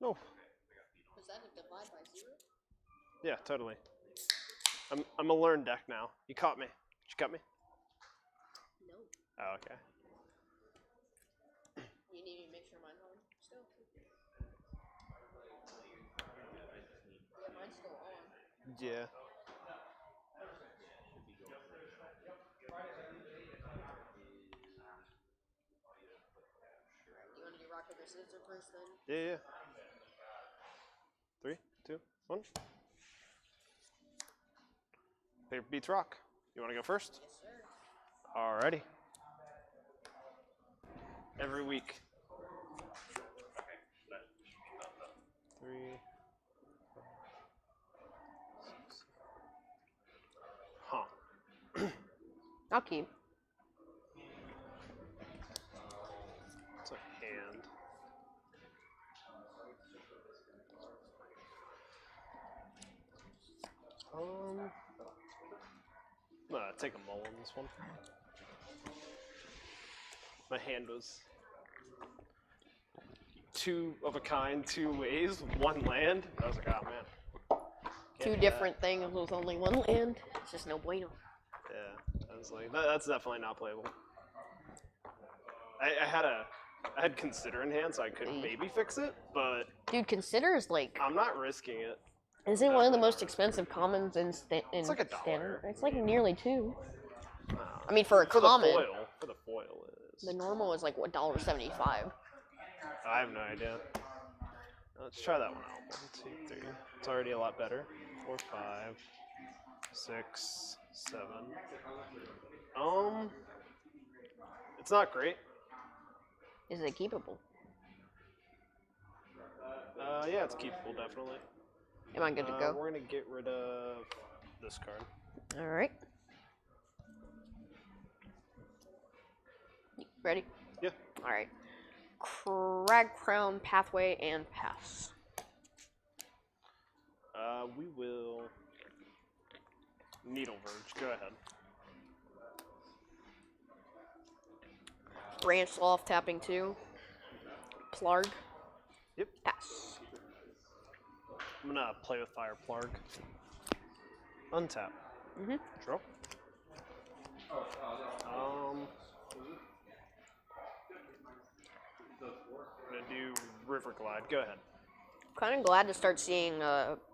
Oh, Was that a divide by 0? yeah, totally. I'm a learn deck now. You caught me. Did you cut me? No. Oh, okay. You need to make sure mine's on still. Yeah, mine's still on. Yeah. You want to do rock, paper, scissors first then? Yeah. 3, 2, 1. Paper beats rock. You want to go first? Yes, sir. Alrighty. Every week. 3, 5, 6. Huh. I'll keep. It's a hand. I'm gonna take a mull on this one. My hand was 2 of a kind, 2 ways, 1 land. I was like, oh man. Two different things with only one land. It's just no bueno. Yeah, I was like, that's definitely not playable. I had consider in hand, so I could maybe fix it, but Dude, consider is like. I'm not risking it. Isn't it one of the most expensive commons in It's like standard? $1. It's like nearly 2. I mean, for a common. For the foil it is. The normal is like $1.75. I have no idea. Let's try that one out. 1, 2, 3. It's already a lot better. 4, 5, 6, 7. It's not great. Is it keepable? Yeah, it's keepable, definitely. Am I good to go? We're gonna get rid of this card. All right. Ready? Yeah. All right. Crag Crown, Pathway, and Pass. We will Needle Verge. Go ahead. Branch Loft, tapping 2. Plarg. Yep. Pass. I'm gonna play with Fire Plarg. Untap. Draw. I'm gonna do River Glide. Go ahead. Kind of glad to start seeing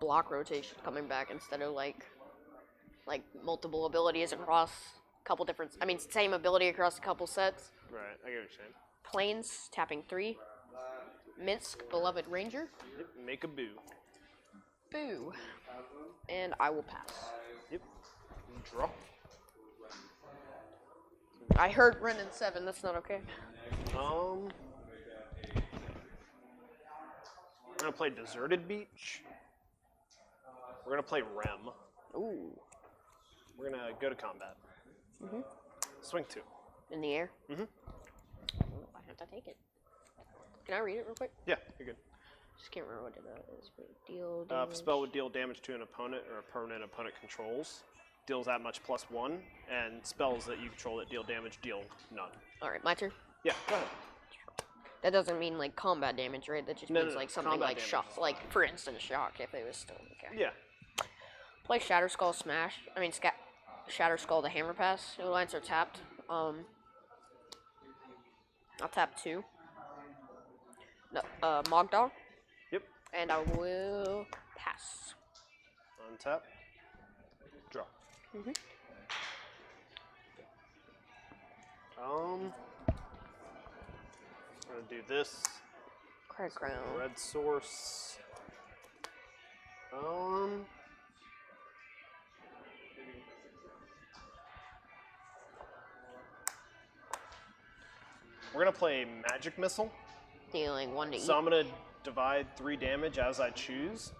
block rotation coming back instead of like multiple abilities across a couple different. I mean, same ability across a couple sets. Right, I get what you're saying. Plains, tapping 3. Minsk, Beloved Ranger. Yep, make a boo. Boo. And I will pass. Yep. Draw. I heard Ren in 7. That's not okay. We're gonna play Deserted Beach. We're gonna play Rem. Ooh. We're gonna go to combat. Swing 2. In the air? Mhm. Oh, I have to take it. Can I read it real quick? Yeah, you're good. Just can't remember what it is. But deal If damage. a spell would deal damage to an opponent or a permanent opponent controls, deals that much +1, and spells that you control that deal damage deal none. Alright, my turn. Yeah, go ahead. That doesn't mean like combat damage, right? That just No, means no, like something combat like damage. shock. Like, for instance, shock if it was still. Okay. Yeah. Play Shatter Skull Smash. I mean, Shatter Skull the Hammer Pass. No lines are tapped. I'll tap 2. No, Mogdog. Yep. And I will pass. Untap. Draw. I'm gonna do this. Crag Crown. Red source. We're gonna play Magic Missile. Dealing 1 to each. So I'm gonna divide 3 damage as I choose.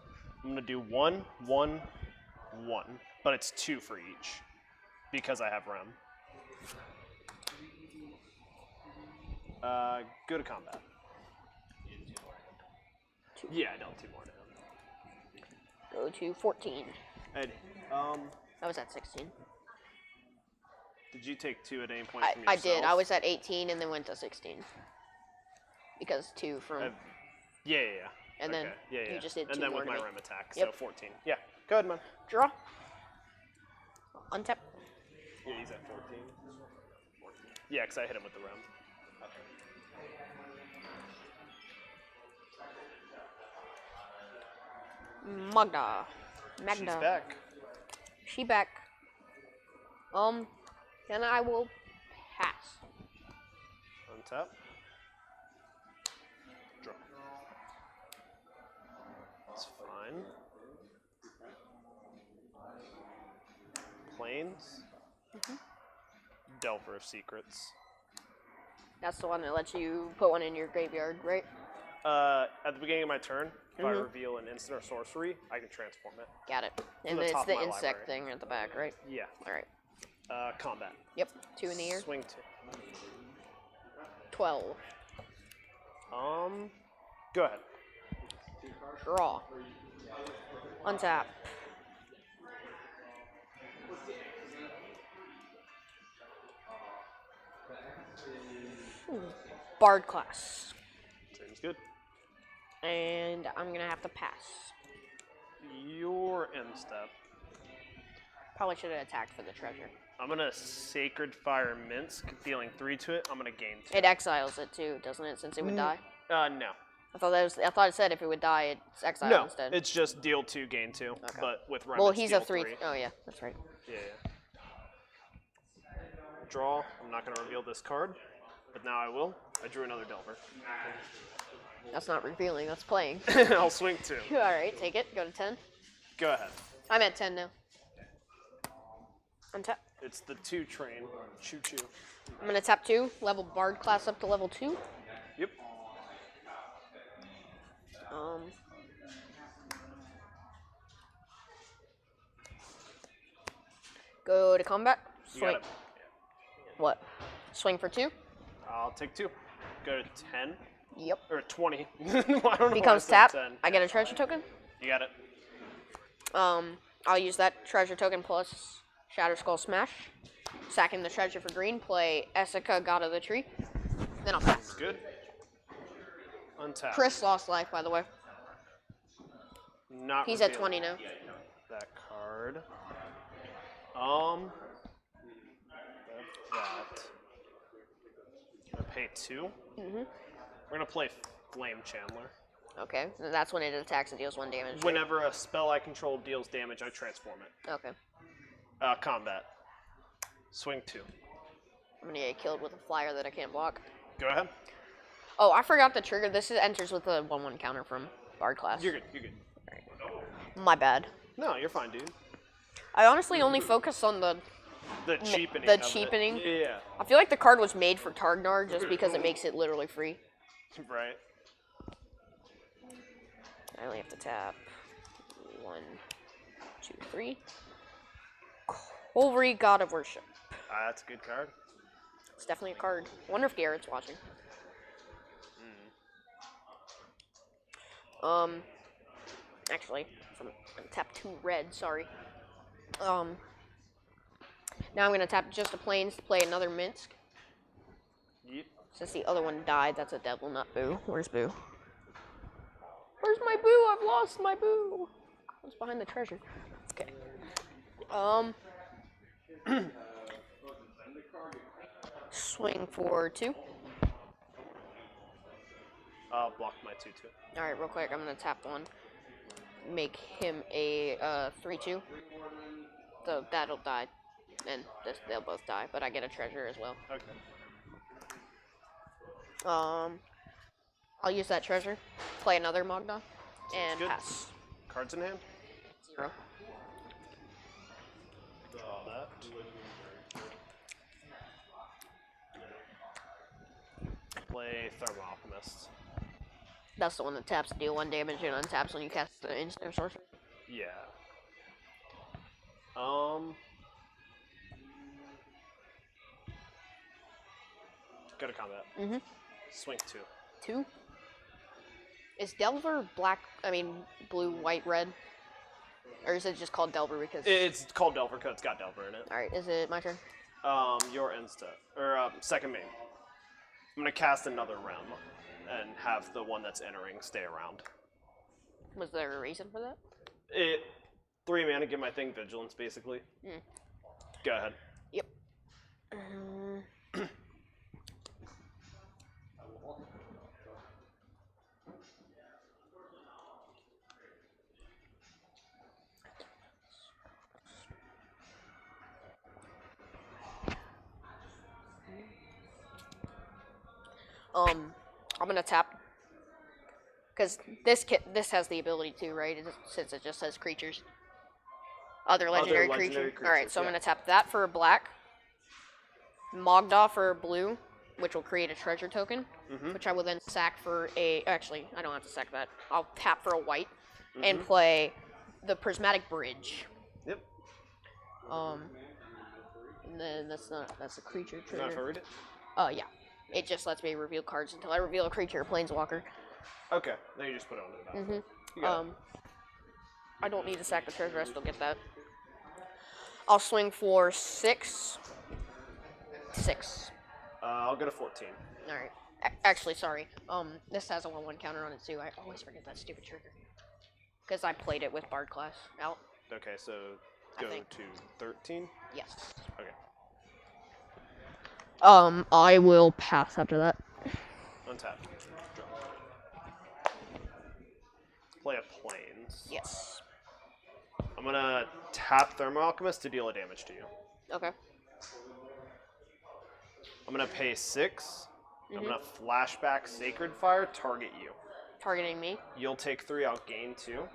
I'm gonna do 1, 1, 1, but it's 2 for each because I have Rem. Go to combat. Yeah, I dealt 2 more to him. Go to 14. Eddie, I was at 16. did you take 2 at any point from I yourself? did. I was at 18 and then went to 16. Because 2 from... Yeah. and then Okay. Yeah. you just did and 2 then more with to my me. Rem attack, Yep. so 14. Yeah. Go ahead, man. Draw. Untap. Yeah, he's at 14. Yeah, because I hit him with the Rem. Magda. She's back. She back. Then I will pass. Untap. Draw. That's fine. Plains. Delver of Secrets. That's the one that lets you put one in your graveyard, right? At the beginning of my turn, if I Mhm. reveal an instant or sorcery, I can transform it. Got it. And the it's top of the my insect library. thing at the back, right? Yeah. All right. Combat. Yep. 2 in the air. Swing 2. 12. Go ahead. Draw. Untap. Bard class. Seems good. And I'm going to have to pass. Your end step. Probably should have attacked for the treasure. I'm gonna Sacred Fire Minsk, dealing 3 to it. I'm gonna gain 2. It exiles it too, doesn't it, since it would die? No. I thought it said if it would die, it's exiled No, instead. it's just deal 2, gain 2. Okay. But with Rem, Well, it's he's deal a 3. 3. Oh, yeah, that's right. Yeah. Draw. I'm not gonna reveal this card, but now I will. I drew another Delver. That's not revealing, that's playing. I'll swing 2. Alright, take it. Go to 10. Go ahead. I'm at 10 now. Untap. It's the 2 train. Choo choo. I'm going to tap 2, level Bard class up to level 2. Yep. Go to combat. You Swing. got it. What? Swing for 2? I'll take 2. Go to 10 Yep. or 20. I don't know why I Becomes said tap. 10. I get a treasure token. You got it. I'll use that treasure token plus Shatter Skull Smash. Sacking the treasure for green. Play Essica, God of the Tree. Then I'll pass. Good. Untap. Chris lost life, by the way. Not He's at revealing 20 now. that card. That. I'm gonna pay 2. We're gonna play Flame Chandler. Okay, and that's when it attacks and deals 1 damage. right? Whenever a spell I control deals damage, I transform it. Okay. Combat. Swing 2. I'm gonna get killed with a flyer that I can't block. Go ahead. Oh, I forgot the trigger. Enters with a 1/1 counter from Bard class. You're good. You're good. My bad. No, you're fine, dude. I honestly only focus on the. The cheapening. the of it. cheapening? Yeah. I feel like the card was made for Targnar just because it makes it literally free. Right. I only have to tap 1, 2, 3. Culvery, God of Worship. That's a good card. It's definitely a card. I wonder if Garrett's watching. Actually, tap 2 red, sorry. Now I'm gonna tap just a plains to play another Minsk. Yep. Since the other one died, that's a devil, not Boo. Where's Boo? Where's my Boo? I've lost my Boo. I was behind the treasure. Okay. Swing for 2. Block my 2/2. Alright, real quick, I'm gonna tap 1. Make him a 3/2. So that'll die. And they'll both die, but I get a treasure as well. Okay. I'll use that treasure, play another Magda, and Good. pass. Cards in hand. 0. All that. Play Thermal Alchemist. That's the one that taps to deal 1 damage and untaps when you cast the instant or sorcery. Yeah. Go to combat. Swing 2. 2. Is Delver blue, white, red? Or is it just called Delver because... It's called Delver because it's got Delver in it. Alright, is it my turn? Your end step. Or, second main. I'm gonna cast another realm and have the one that's entering stay around. Was there a reason for that? 3 mana, give my thing vigilance, basically. Go ahead. Yep. I'm gonna tap because this has the ability to, right? Since it just says creatures, other legendary creature. All right, so I'm gonna tap that for a black, Mogdaw for a blue, which will create a treasure token, which I will then sack for a. Actually, I don't have to sack that. I'll tap for a white and play the Prismatic Bridge. Yep. And then that's a creature Is that if I trigger. read it? Yeah. It just lets me reveal cards until I reveal a creature or planeswalker. Okay, then you just put it onto the battlefield. I don't need to sack the treasure, I still get that. I'll swing for 6. 6. I'll go to 14. Alright. Actually, sorry. This has a 1/1 counter on it too. I always forget that stupid trigger. Because I played it with Bard class out. Okay, so go to 13? Yes. Okay. I will pass after that. Untap. Draw. Play a plains. Yes. I'm gonna tap Thermo Alchemist to deal a damage to you. Okay. I'm gonna pay 6. I'm gonna flashback Sacred Fire, target you. Targeting me. You'll take 3, I'll gain 2.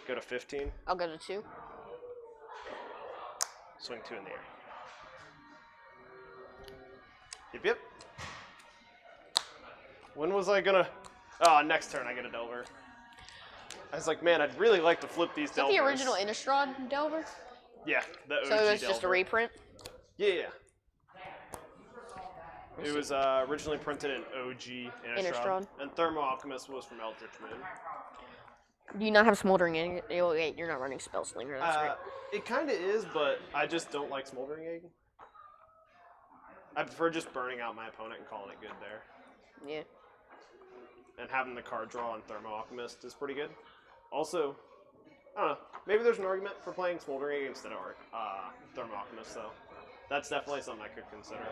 Go to 15. I'll go to 2. Swing 2 in the air. Yep. When was I gonna... Oh, next turn I get a Delver. I was like, man, I'd really like to flip these Delvers. Is that the original Innistrad Delver? Yeah, the OG So it was Delver. just a reprint? Yeah. It was originally printed in OG Innistrad. And Thermo Alchemist was from Eldritch Moon. Do you not have Smoldering Egg? Oh, wait, you're not running Spellslinger, that's right. It kind of is, but I just don't like Smoldering Egg. I prefer just burning out my opponent and calling it good there. Yeah. And having the card draw on Thermo Alchemist is pretty good. Also, I don't know, maybe there's an argument for playing Smoldering Egg instead of Thermo Alchemist, though. That's definitely something I could consider.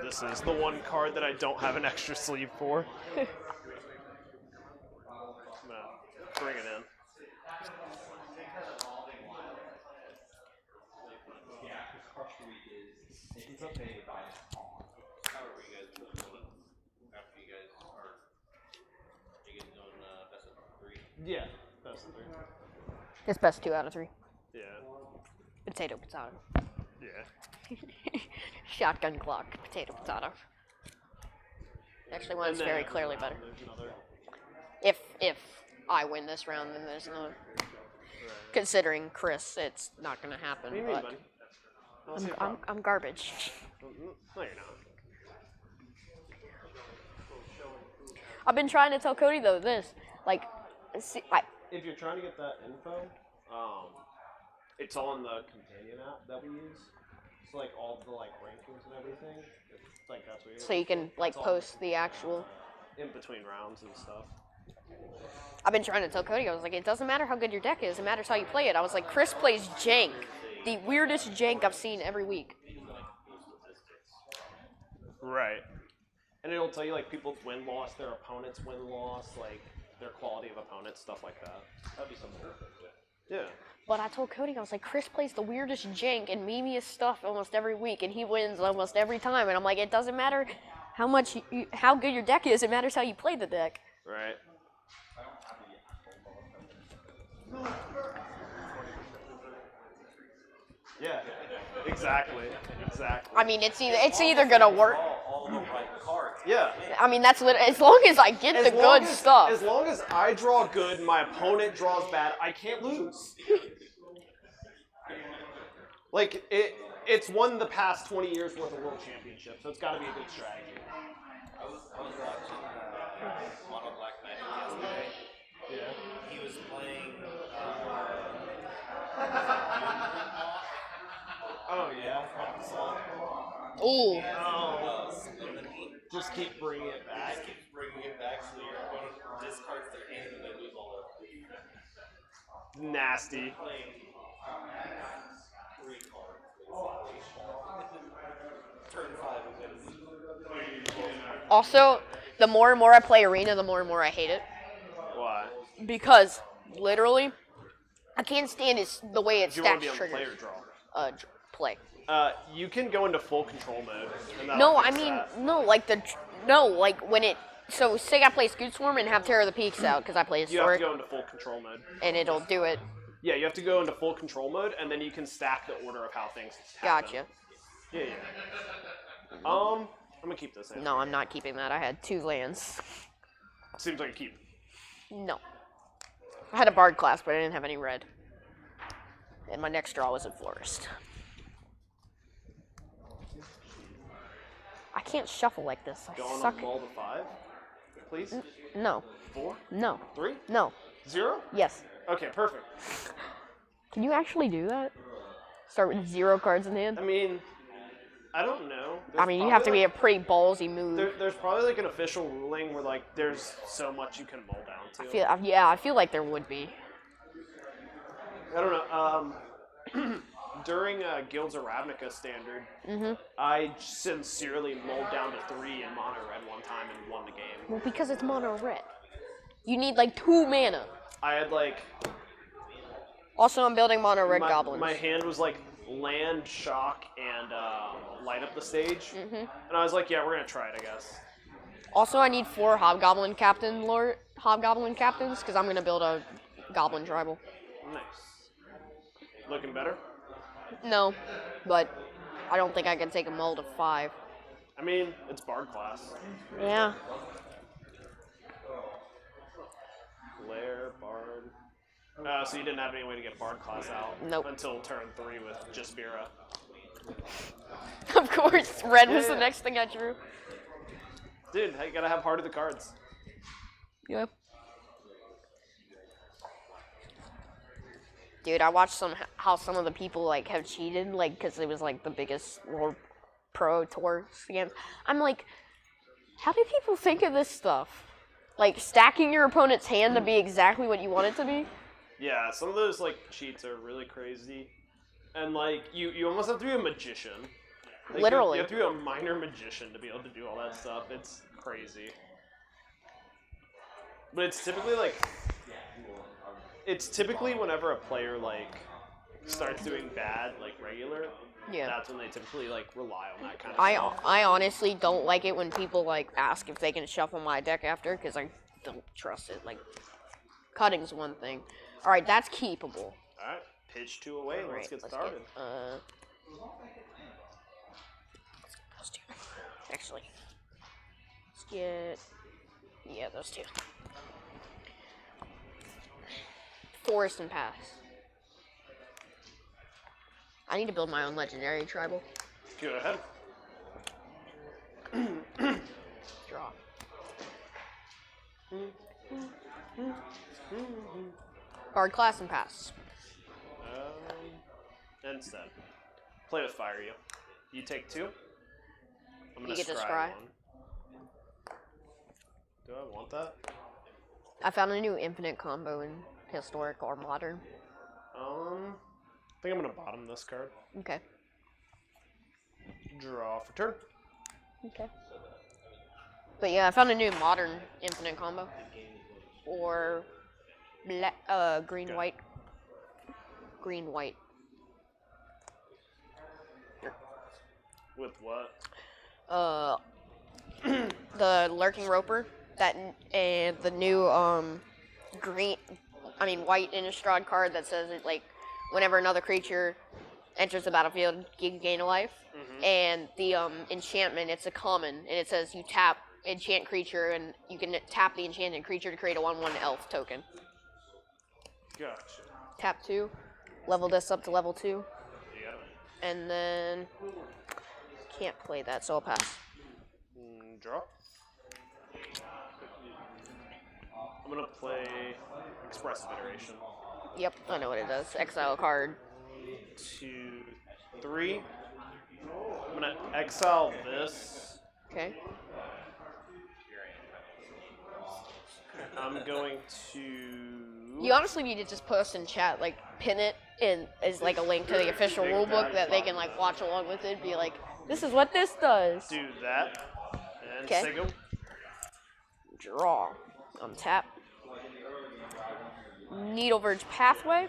This is the one card that I don't have an extra sleeve for. I'm gonna bring it in. Yeah, best of 3. It's best 2 out of 3. Yeah. Potato. Yeah. Shotgun clock. Potato. Actually, one's very clearly better. If I win this round, then there's another. Right. Considering Chris, it's not gonna happen. What do you mean, buddy? I'm garbage. No, you're not. I've been trying to tell Cody though this, like, see, If you're trying to get that info, it's all in the companion app that we use. So like all the like rankings and everything, it's like that's what you're so you can like post the actual. In between rounds and stuff. I've been trying to tell Cody, I was like, it doesn't matter how good your deck is, it matters how you play it. I was like, Chris plays jank, the weirdest jank I've seen every week. Right. And it'll tell you like people's win-loss, their opponent's win-loss, like their quality of opponent, stuff like that. That'd be something. Yeah. But I told Cody, I was like, Chris plays the weirdest jank and memeiest stuff almost every week, and he wins almost every time. And I'm like, it doesn't matter how good your deck is, it matters how you play the deck. Right. Yeah, exactly. I mean, it's either gonna work. All the right cards. Yeah. I mean, that's as long as I get the good stuff. As long as I draw good, my opponent draws bad, I can't lose. Like it's won the past 20 years worth of world championships, so it's got to be a good strategy. I was watching Mono Black Magic yesterday. Yeah. He was playing. Oh yeah. Ooh. And then he Just keep bringing it back. just keeps bringing it back so your opponent discards their hand and they lose all of it. Nasty. Playing 3 cards. Turn 5 and then. Also, the more and more I play Arena, the more and more I hate it. Why? Because, literally, I can't stand the way it Do you want stacks to be on triggers. play or draw? Play. You can go into full control mode. And No, that'll I fix mean, that. like when it. So, say I play Scoot Swarm and have Terror of the Peaks out because I play You have to Historic, go into full control mode. and it'll do it. Yeah, you have to go into full control mode, and then you can stack the order of how things happen. Gotcha. Yeah. I'm gonna keep this in. No, I'm not keeping that. I had 2 lands. Seems like a keep. No. I had a Bard class, but I didn't have any red. And my next draw was a Florist. I can't shuffle like this. I Going suck. on ball to 5, please. No. 4, No. 3, No. 0. Yes. Okay, perfect. Can you actually do that? Start with 0 cards in hand? I mean, I don't know. I mean, you have to be a pretty ballsy move. There's probably like an official ruling where like there's so much you can mull down to. I feel like there would be. I don't know. During Guilds of Ravnica standard, Mm-hmm. I sincerely mulled down to 3 in mono red one time and won the game. Well, because it's mono red. You need like 2 mana. I had like Also, I'm building mono red goblins. my hand was like land, shock, and light up the stage, Mm-hmm. and I was like, yeah, we're gonna try it, I guess. Also, I need 4 Hobgoblin captains, because I'm gonna build a Goblin tribal. Nice. Looking better. No, but I don't think I can take a mull to 5. I mean, it's Bard class. Yeah. Lair, Bard. So you didn't have any way to get Bard class out Nope. until turn 3 with Jaspira. Of course, red was Yeah. the next thing I drew. Dude, you gotta have heart of the cards. Yeah. Dude, I watched how some of the people like have cheated, like because it was like the biggest World Pro Tour games. I'm like, how do people think of this stuff? Like stacking your opponent's hand to be exactly what you want it to be. Yeah, some of those like cheats are really crazy, and like you almost have to be a magician. Like, Literally. you have to be a minor magician to be able to do all that stuff. It's crazy. But it's typically whenever a player like starts doing bad like regular, Yeah. that's when they typically like rely on that kind of stuff. I honestly don't like it when people like ask if they can shuffle my deck after, because I don't trust it. Like, cutting's one thing. All right, that's keepable. All right, pitch 2 away. Let's get started. Those 2. Actually, let's get those 2. Forest and Pass. I need to build my own legendary tribal. Go ahead. Draw. Guard class and pass. Instead, play with fire. You take 2. I'm gonna You get to scry scry. 1. Do I want that? I found a new infinite combo in historic or modern. I think I'm gonna bottom this card. Okay. Draw for turn. Okay. But yeah, I found a new modern infinite combo. Or green Okay. white. Green white. With what? The Lurking Roper, that and the new green white Innistrad card that says it, like, whenever another creature enters the battlefield, you gain a life. Mm-hmm. And the enchantment, it's a common, and it says you tap enchant creature, and you can tap the enchanted creature to create a 1/1 elf token. Gotcha. Tap 2, level this up to level 2, Yeah. and then can't play that, so I'll pass. Draw. I'm gonna play Expressive Iteration. Yep, I know what it does. Exile a card. 2, 3. I'm gonna exile this. Okay. I'm going to. You honestly need to just post in chat, like, pin it in as like a link to the official rulebook that they can like watch along with it. Be like, this is what this does. Do that. And Okay. say go. Draw. Untap. Needleverge Pathway.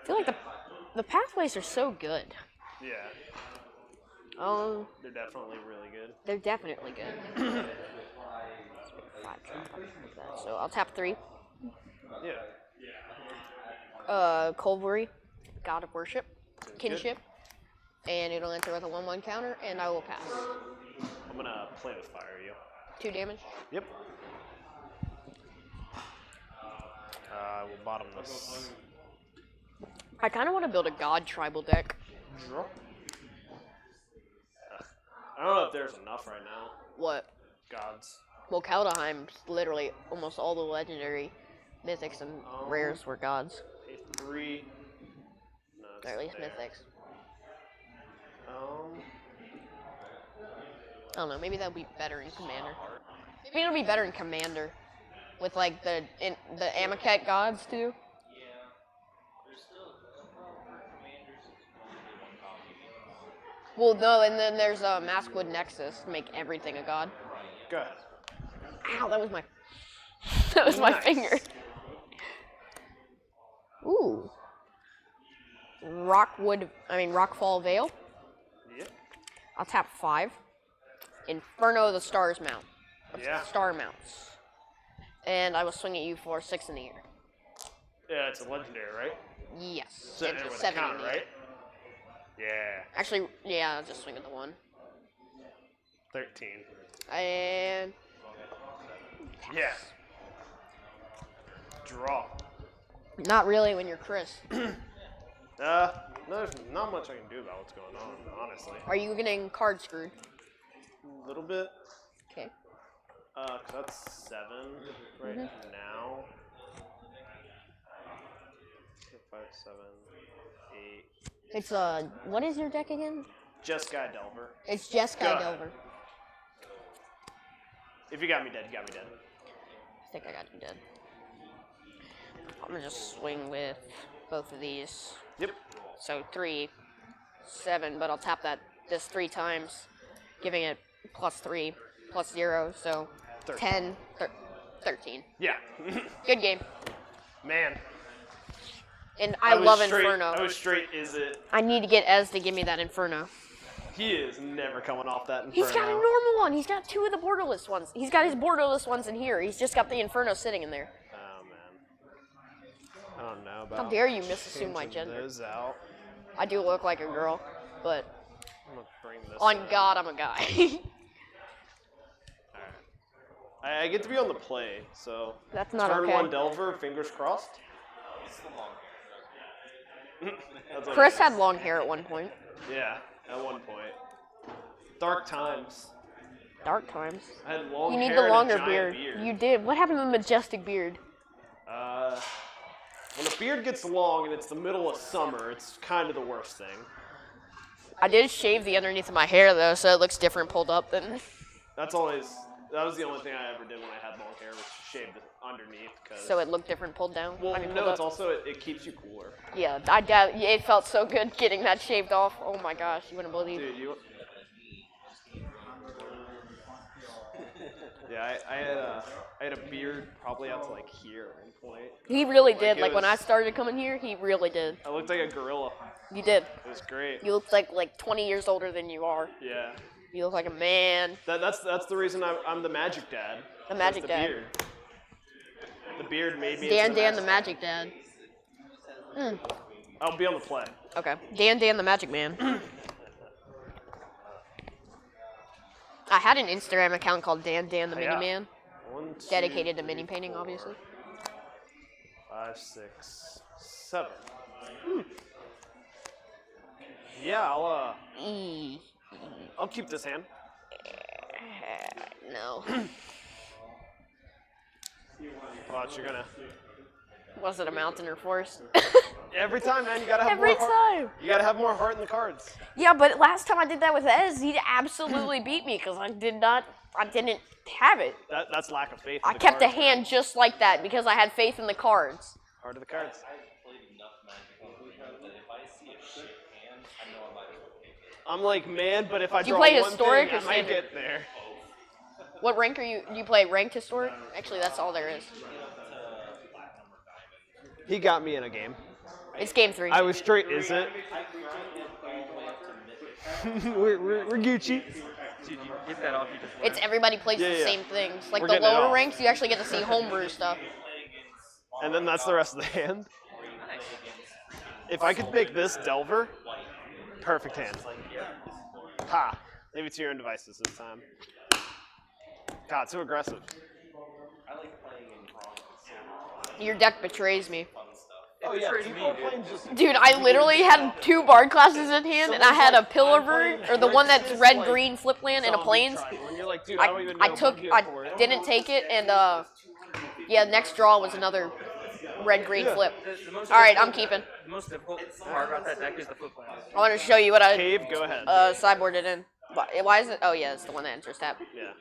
I feel like the pathways are so good. Yeah. They're definitely really good. They're definitely good. So I'll tap 3. Yeah. Colbury, God of Worship, Good. Kinship, and it'll enter with a 1/1 counter, and I will pass. I'm gonna play with Fire You. 2 damage. Yep. We'll bottom this. I kind of want to build a God tribal deck. Draw. I don't know if there's enough right now. What? Gods. Well, Kaldheim's literally almost all the legendary mythics and rares were gods. A 3. No, it's Or at least there. mythics. Um. I don't know, maybe that'll be better in Commander. Maybe it'll be better in Commander. With like the Amonkhet gods too. Well, no, and then there's Maskwood Nexus to make everything a god. Go ahead. Ow, that was my that was my Nice. finger. Ooh. Rockfall Vale. Yep. I'll tap 5. Inferno the Stars Mount. Yeah. Star Mounts. And I will swing at you for 6 in the air. Yeah, it's a legendary, right? Yes. So It's with a 7 in counter, the air. right? Yeah. Actually, yeah, I'll just swing at the 1. 13. And Yeah. Draw. not really when you're Chris. No, there's not much I can do about what's going on, honestly. Are you getting card screwed? A little bit. Okay. 'Cause that's 7 right now. 5, 7, 8. It's what is your deck again? Jeskai Delver. It's Jeskai Go ahead. Delver. If you got me dead, you got me dead. I think I got you dead. I'm gonna just swing with both of these. Yep. So 3, 7, but I'll tap this 3 times, giving it +3, +0, so 13. 10, 13. Yeah. Good game. Man. And I was love straight, Inferno. I was straight, is it? I need to get Ez to give me that Inferno. He is never coming off that Inferno. He's got a normal one. He's got 2 of the borderless ones. He's got his borderless ones in here. He's just got the Inferno sitting in there. Oh, man. I don't know about How dare you misassume my changing gender? those out. I do look like a girl, but I'm gonna bring this on in. God, I'm a guy. Alright. I get to be on the play, so That's not turn okay. 1 Delver, fingers crossed. That's what Chris it is. had long hair at one point. Yeah, at one point. Dark times. Dark times. I had long You hair need the and a longer giant beard. You did. What happened to the majestic beard? When a beard gets long and it's the middle of summer, it's kind of the worst thing. I did shave the underneath of my hair though, so it looks different pulled up than. That was the only thing I ever did when I had long hair, was shave it underneath. Cause, So it looked different pulled down. well, I mean, no, pulled it's up. also, it keeps you cooler. Yeah, it felt so good getting that shaved off. Oh my gosh, you wouldn't believe. Dude, you... Yeah, I had a beard probably out to like here at one point. He really did. it Like when I was- started coming here, he really did. I looked like a gorilla. You did. It was great. You looked like 20 years older than you are. Yeah. You look like a man. That's the reason I'm the magic dad. The was magic the dad. Beard. The The beard made me. Dan into Dan the master. Magic Dad. Hmm. I'll be on the play. Okay. Dan Dan the Magic Man. I had an Instagram account called Dan Dan the Mini Yeah. Man, 1, 2, dedicated to mini painting, obviously. 5, 6, 7. Yeah, I'll keep this hand. No. Watch, you're gonna. Was it a mountain or forest? Every time, man, you gotta have Every more heart. time. You gotta have more heart in the cards. Yeah, but last time I did that with Ez, he absolutely beat me because I didn't have it. That's lack of faith. In I the kept the cards, hand just like that because I had faith in the cards. Heart of the cards. I've played enough Magic on Blue that if I see a shit hand, I know I might as well take it. I'm like, man, but if I Do you draw play one historic thing, or I might standard? get there. What rank are you? Do you play ranked historic? Actually, that's all there is. He got me in a game. It's game 3. I was straight, is it? we're Gucci. Dude, you get that off, you just It's everybody plays Yeah, the yeah. same things. Like We're the getting it lower off. ranks, you actually get to see homebrew stuff. And then that's the rest of the hand. If I could make this Delver, perfect hand. Ha! Leave it to your own devices this time. God, too aggressive. I like playing in bronze. Your deck betrays me. Oh yeah, people are playing just. Dude, I literally had 2 bard classes in hand, and I had a Pillar, or the one that's red-green flip land and a plains. When you're like, dude, I don't even know I took, what to get I for it. didn't take it, and yeah, next draw was another red-green Yeah. flip. The most All right, I'm difficult- keeping. The most difficult part about that deck is the flip land. I want to show you what I Cave, go ahead. sideboarded in. Why is it? Oh yeah, it's the one that enters tap Yeah.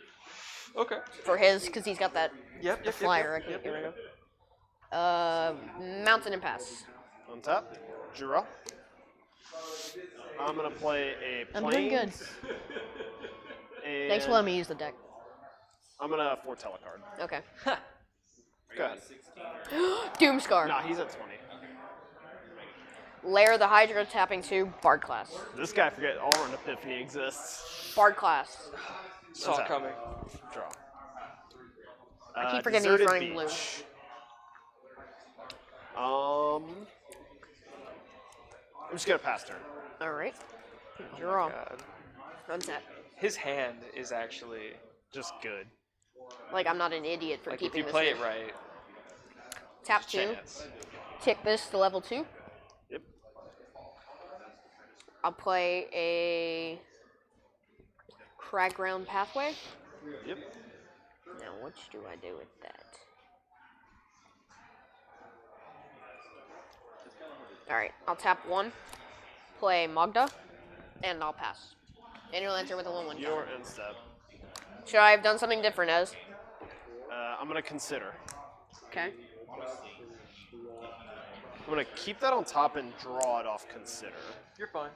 Okay. for his, because he's got that Yep. Yep. flyer I can't get rid of. Mountain and pass. On top. Draw. I'm gonna play a I'm doing good. plains. Thanks for letting me use the deck. I'm gonna foretell a card. Okay. Go ahead. Doomscar. Nah, he's at 20. Lair the Hydra tapping 2, Bard class. This guy forget Allrun Epiphany exists. Bard class. Saw it that? coming. Draw. I keep forgetting he's Deserted running blue. Beach. I'm just gonna pass turn. Alright. Draw. God. Untap. His hand is actually Just good. Like, I'm not an idiot for like if keeping you this play in. it right. Tap 2. Chance. Tick this to level 2. Yep. I'll play a Cragground Pathway. Yep. Now, what do I do with that? Alright, I'll tap 1, play Mogda, and I'll pass. And you'll enter with a 1/1 Your counter. end step. Should I have done something different, Ez? I'm gonna consider. Okay. I'm gonna keep that on top and draw it off consider. You're fine.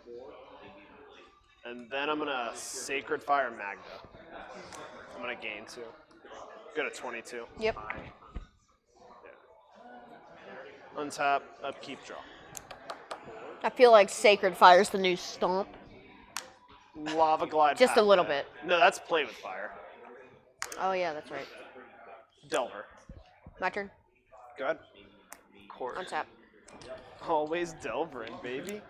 And then I'm gonna Sacred Fire Magda. I'm gonna gain 2. Go to 22. Yep. Untap, upkeep, draw. I feel like Sacred Fire's the new Stomp. Lava Glide. Just a little Pathway. bit. No, that's Play with Fire. Oh, yeah, that's right. Delver. My turn. Go ahead. Court. Untap. Always Delverin, baby.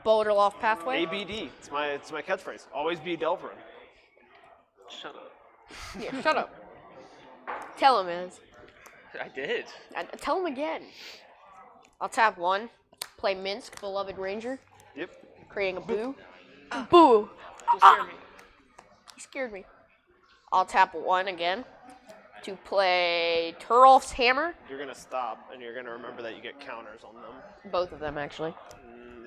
Boulder Loft Pathway. ABD. It's my catchphrase. Always be Delverin. Shut up. Yeah, shut up. Tell him, Ez. I did. Tell him again. I'll tap 1, play Minsk, Beloved Ranger, Yep. creating a boo. Boo! Don't scare me. He scared me. I'll tap 1 again to play Turolf's Hammer. You're gonna stop, and you're gonna remember that you get counters on them. Both of them, actually.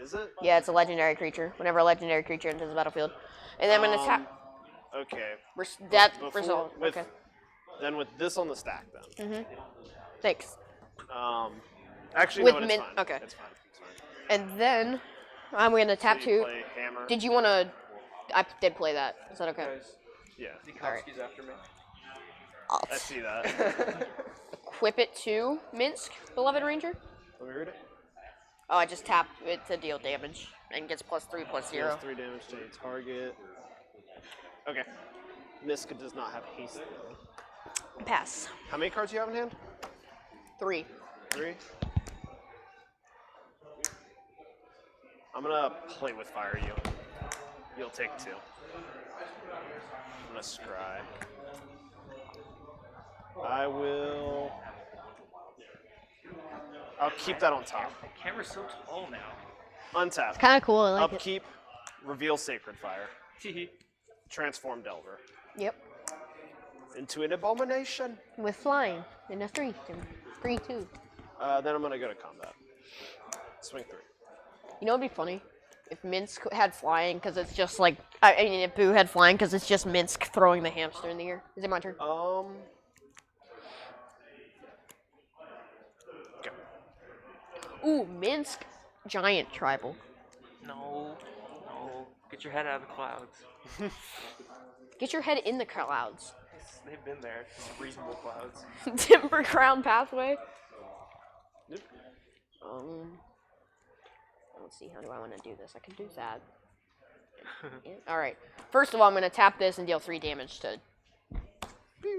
Is it? Yeah, it's a legendary creature. Whenever a legendary creature enters the battlefield. And then I'm going to tap... Okay. That Before- result. with- Okay. Then with this on the stack, then. Thanks. Actually, With no, it's min- fine. okay. It's fine. It's fine. And then I'm going to tap So you 2. play hammer. Did you want to... I did play that. Is that okay? Guys, Yeah, Nikovsky's after me. I'll I see that. equip it to Minsk, Beloved Ranger. Let me read it. Oh, I just tap it to deal damage and gets +3/+0. Deals 3 damage to a target. Okay. Miska does not have haste. Though. Pass. How many cards do you have in hand? 3. 3. I'm gonna play with fire you. You'll take 2. I'm gonna scry. I'll keep that on top. The camera's so tall now. Untap. Kind of cool. I like Upkeep. Reveal Sacred Fire. Transform Delver Yep. into an abomination. With flying in a 3. 3/2. Then I'm gonna go to combat. Swing 3. You know what'd be funny? If Minsk had flying, because it's just like, I mean, if Boo had flying, because it's just Minsk throwing the hamster in the air. Is it my turn? Go. Ooh, Minsk giant tribal. No. Get your head out of the clouds. Get your head in the clouds. They've been there. It's reasonable clouds. Timber Crown Pathway. Yep. Let's see, how do I want to do this? I can do that. Yeah. All right. First of all, I'm going to tap this and deal 3 damage to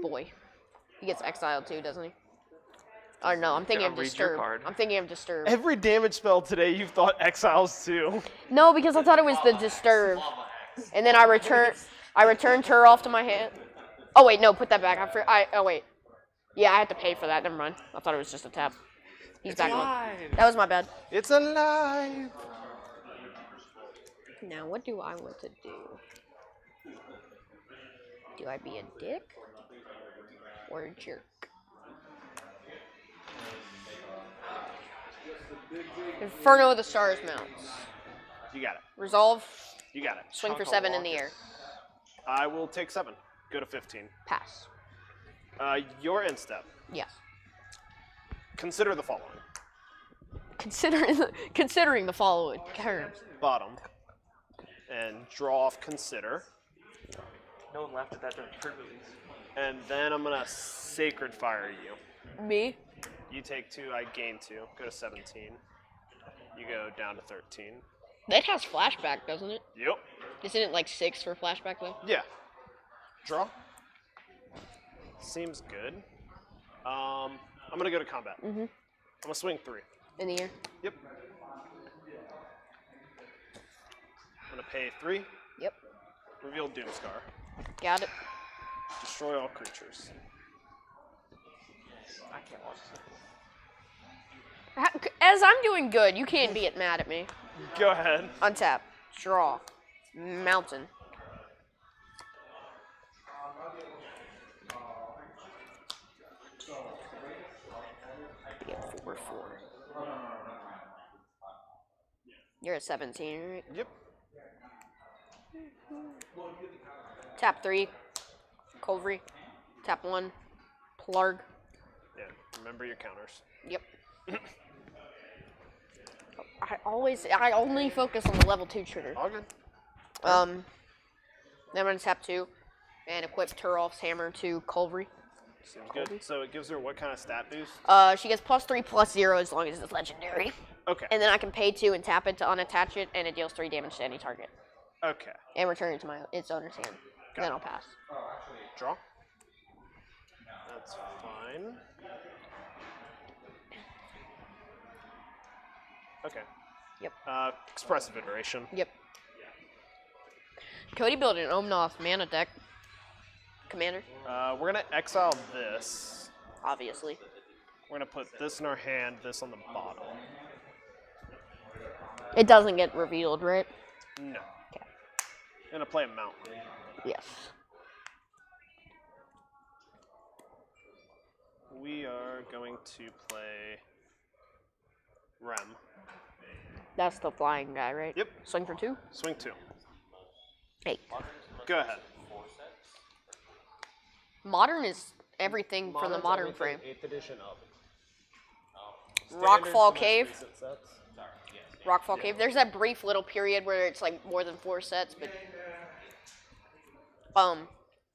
Boy. He gets exiled too, doesn't he? Oh no, I'm thinking of Read your Disturb. card. I'm thinking of Disturb. Every damage spell today you've thought exiles too. No, because I thought it was the Disturb. And then I return Turolf to my hand. Oh wait, no, put that back. Oh wait. Yeah, I had to pay for that. Never mind. I thought it was just a tap. He's back on. That was my bad. It's alive. Now, what do I want to do? Do I be a dick or a jerk? Inferno of the Stars mounts. You got it. Resolve. You got it. Swing for 7 in the air. I will take 7. Go to 15. Pass. Your end step. Yes. Consider the following. Considering the following terms. Bottom. And draw off Consider. No one laughed at that during turn release. And then I'm going to Sacred Fire you. Me? You take 2, I gain 2. Go to 17. You go down to 13. That has flashback, doesn't it? Yep. Isn't it like 6 for flashback though? Yeah. Draw. Seems good. I'm going to go to combat. Mm-hmm. I'm going to swing 3. In the air. Yep. I'm going to pay 3. Yep. Reveal Doomscar. Got it. Destroy all creatures. I can't watch this. As I'm doing good, you can't be mad at me. Go ahead. Untap. Draw. Mountain. Get 4/4. You're at 17, right? Yep. Tap 3. Culvery. Tap 1. Plarg. Yeah. Remember your counters. Yep. I only focus on the level 2 trigger. All good. Then I'm gonna tap 2 and equip Turolf's hammer to Culvery. Seems good. So it gives her what kind of stat boost? She gets +3/+0 as long as it's legendary. Okay. And then I can pay 2 and tap it to unattach it, and it deals 3 damage to any target. Okay. And return it to its owner's hand. And then I'll pass. Draw. That's fine. Okay. Yep. Expressive Iteration. Yep. Cody built an Omnoth mana deck. Commander, We're going to exile this. obviously. We're going to put this in our hand, this on the bottom. It doesn't get revealed, right? No. Okay. Going to play a mountain. Yes. We are going to play Rem. That's the flying guy, right? Yep. Swing for 2. Swing 2. 8. Go ahead. Modern is everything for the modern frame. 8th edition up. Rockfall Cave. Rockfall Cave. There's that brief little period where it's like more than 4 sets, but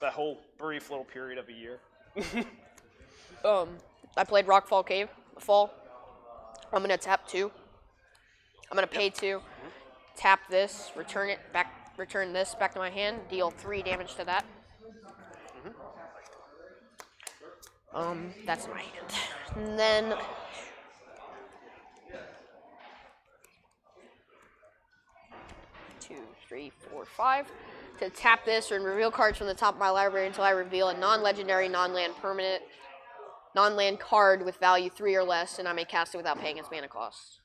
That whole brief little period of a year. I played Rockfall Cave fall. I'm gonna tap 2. I'm gonna pay 2. Tap this, return this back to my hand, deal 3 damage to that. That's my hand. And then 2, 3, 4, 5. To tap this and reveal cards from the top of my library until I reveal a non-legendary, non-land permanent, non-land card with value 3 or less, and I may cast it without paying its mana cost.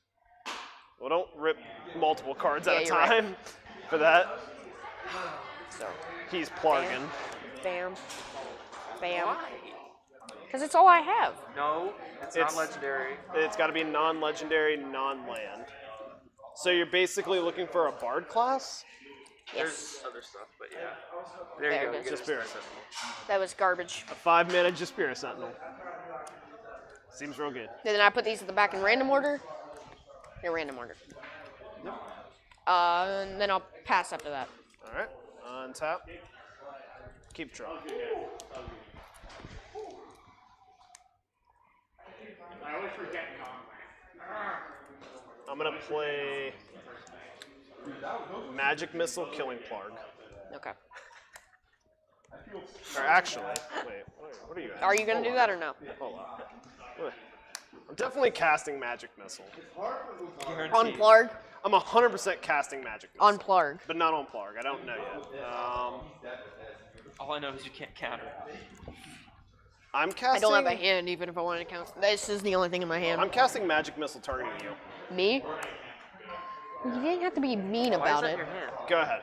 Well, don't rip multiple cards at a you're right. time for that. So, He's plugging. bam, bam. Because it's all I have. No, it's It's- not legendary. It's got to be non-legendary, non-land. So you're basically looking for a Bard class? Yes. There's other stuff, but yeah. There There you it go. is. Get Just a Spirit. That was garbage. A 5-mana Jaspira Sentinel. Seems real good. And then I put these at the back in random order. In random order. And then I'll pass after that. All right. Untap. Keep drawing. I'm gonna play Magic Missile, Killing Plarg. Okay. Or actually, wait, what are you at? Are you gonna do that or no? Hold on. Wait. I'm definitely casting Magic Missile. On Plarg? I'm 100% casting Magic Missile. On Plarg. But not on Plarg. I don't know yet. All I know is you can't counter. I'm I casting. don't have a hand even if I want to count. This is the only thing in my hand. I'm casting Magic Missile targeting you. Me? You didn't have to be mean Why is about that it. in your hand? Go ahead.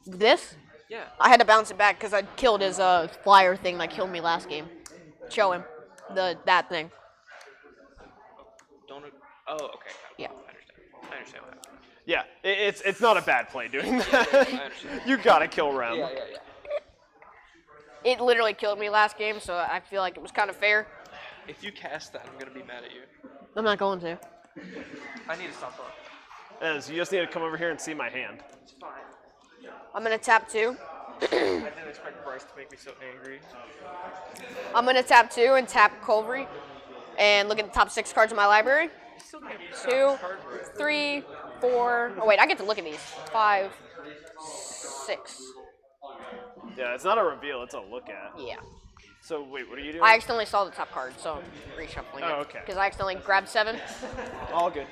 This? Yeah. I had to bounce it back because I killed his flyer thing that killed me last game. Show him. That thing. Don't. Oh, okay. Yeah. I understand what happened. Yeah, it's not a bad play doing that. I understand. You gotta kill Rem. Yeah. It literally killed me last game, so I feel like it was kind of fair. If you cast that, I'm gonna be mad at you. I'm not going to. I need to stop talking. As you just need to come over here and see my hand. It's fine. I'm going to tap 2. I didn't expect Bryce to make me so angry. I'm going to tap 2 and tap Culvery. And look at the top 6 cards in my library. You still can't 2, 3, 4. Oh, wait, I get to look at these. 5, 6. Yeah, it's not a reveal, it's a look at. Yeah. So wait, what are you doing? I accidentally saw the top card, so I'm reshuffling it. Oh, okay. Because I accidentally grabbed 7. All good.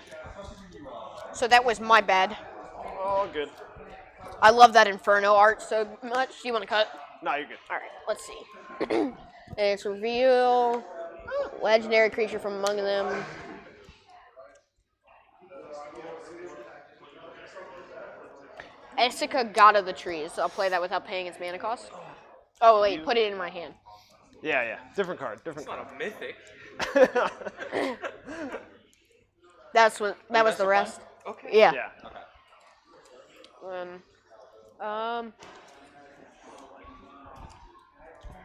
So that was my bad. All good. I love that Inferno art so much. You want to cut? No, you're good. All right, let's see. And it's reveal legendary creature from among them. Essica, God of the Trees. So I'll play that without paying its mana cost. Oh wait, put it in my hand. Yeah. Different card. Different It's card. not a mythic. That was the rest. Okay. Yeah. Yeah.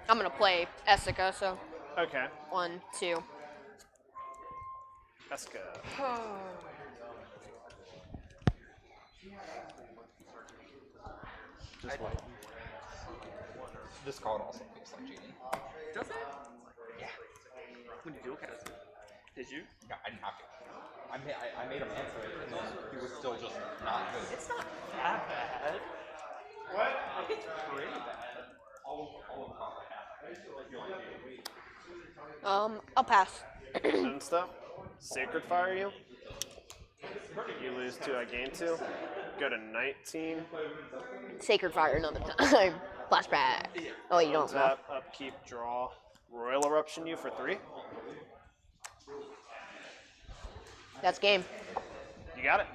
I'm gonna play Essica. So Okay. 1, 2. Eska. Just wait. This card also feels like cheating. Does it? Yeah. When you dual cast it. Did you? Yeah, I didn't have to. I made him answer it, and then he was still just not good. It's not that bad. What? It's pretty bad. I'll pass. And stuff. Sacred Fire you. You lose 2, I gain 2. Go to 19. Sacred Fire another time. Flashback. Oh, you don't know. Tap, upkeep, draw. Royal Eruption you for 3. That's game. You got it.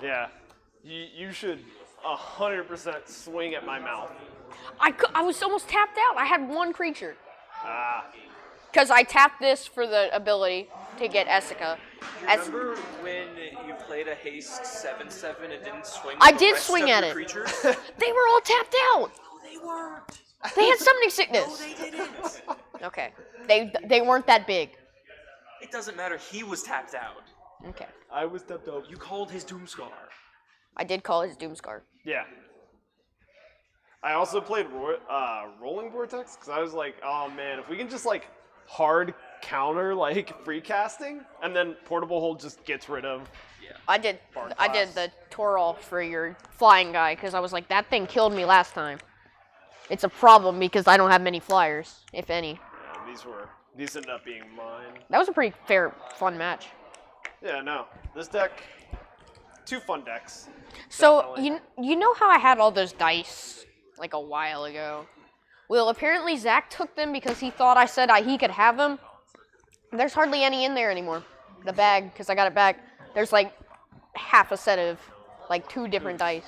Yeah. You should 100% swing at my mouth. I was almost tapped out. I had 1 creature. Ah. Because I tapped this for the ability to get Essica. Remember when you played a haste 7/7 and didn't swing? I the did rest swing of at your it. Creatures? They were all tapped out. No, they weren't. They had summoning sickness. No, they didn't. Okay. They weren't that big. It doesn't matter. He was tapped out. Okay. I was stepped up. You called his Doomscar. I did call his Doomscar. Yeah. I also played Rolling Vortex because I was like, oh man, if we can just like hard counter like free casting, and then Portable Hold just gets rid of. I did Bard I did class. the Torol for your flying guy because I was like, that thing killed me last time. It's a problem because I don't have many flyers, if any. Yeah, these ended up being mine. That was a pretty fair, fun match. Yeah, no. This deck, 2 fun decks. So Definitely. you know how I had all those dice like a while ago? Well, apparently Zach took them because he thought I said he could have them. There's hardly any in there anymore. The bag, because I got it back. There's like half a set of like 2 different dice.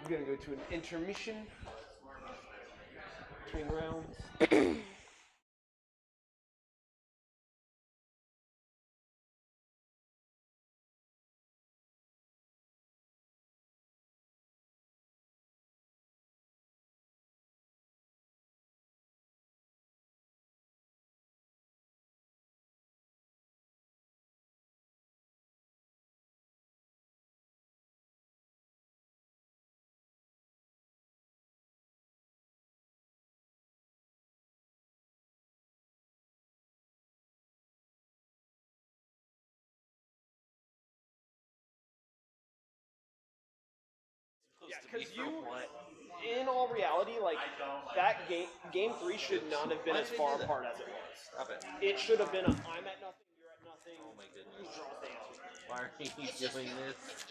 We're gonna go to an intermission between rounds. Yeah, because in all reality, like that game 3 should not have been as far apart as it was. Stop it. It should have been I'm at nothing, you're at nothing. Oh my goodness. You draw down. Why are you doing this?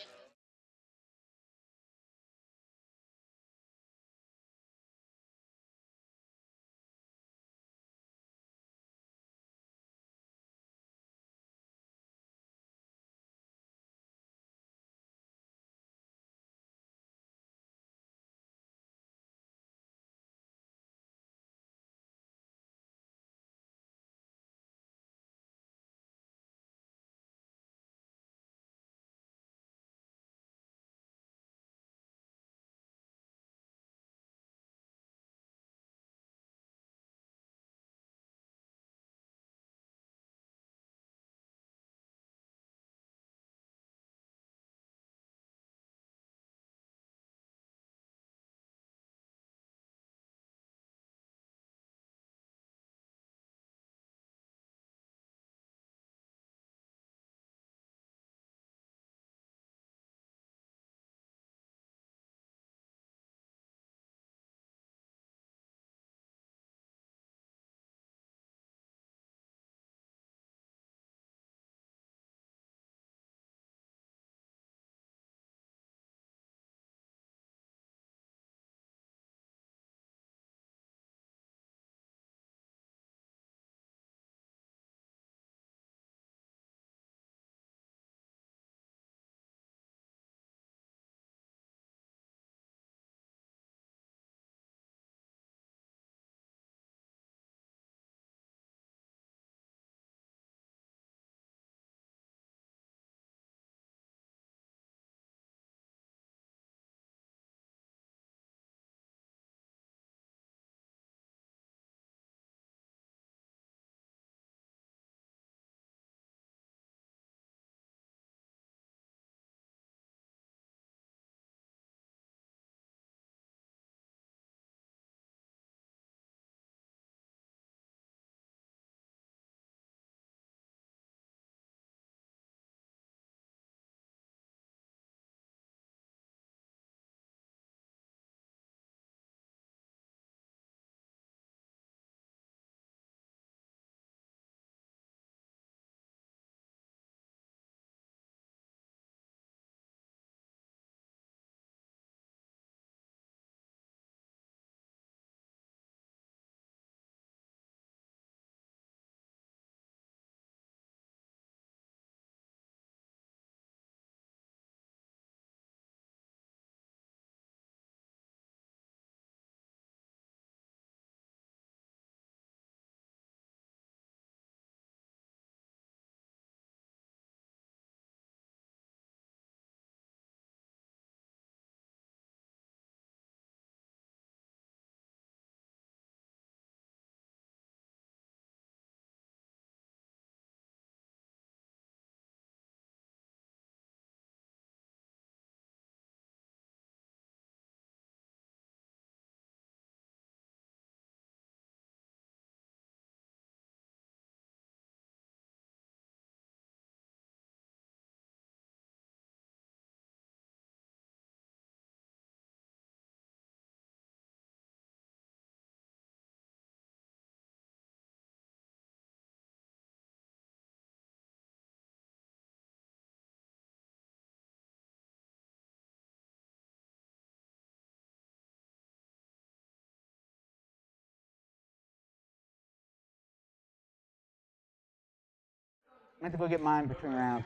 have to go get mine between rounds.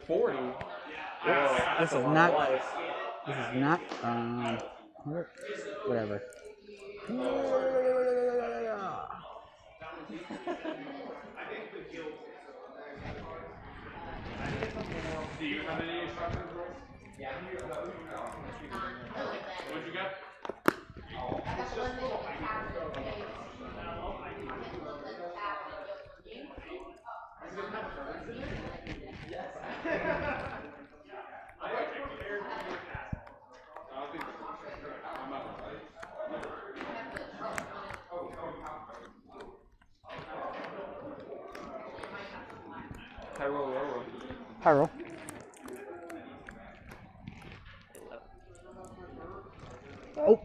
40. This is not. This is not. Whatever. Do you have any instructions, Roy? Yeah. What'd you get? High roll, low roll. High roll. Oh.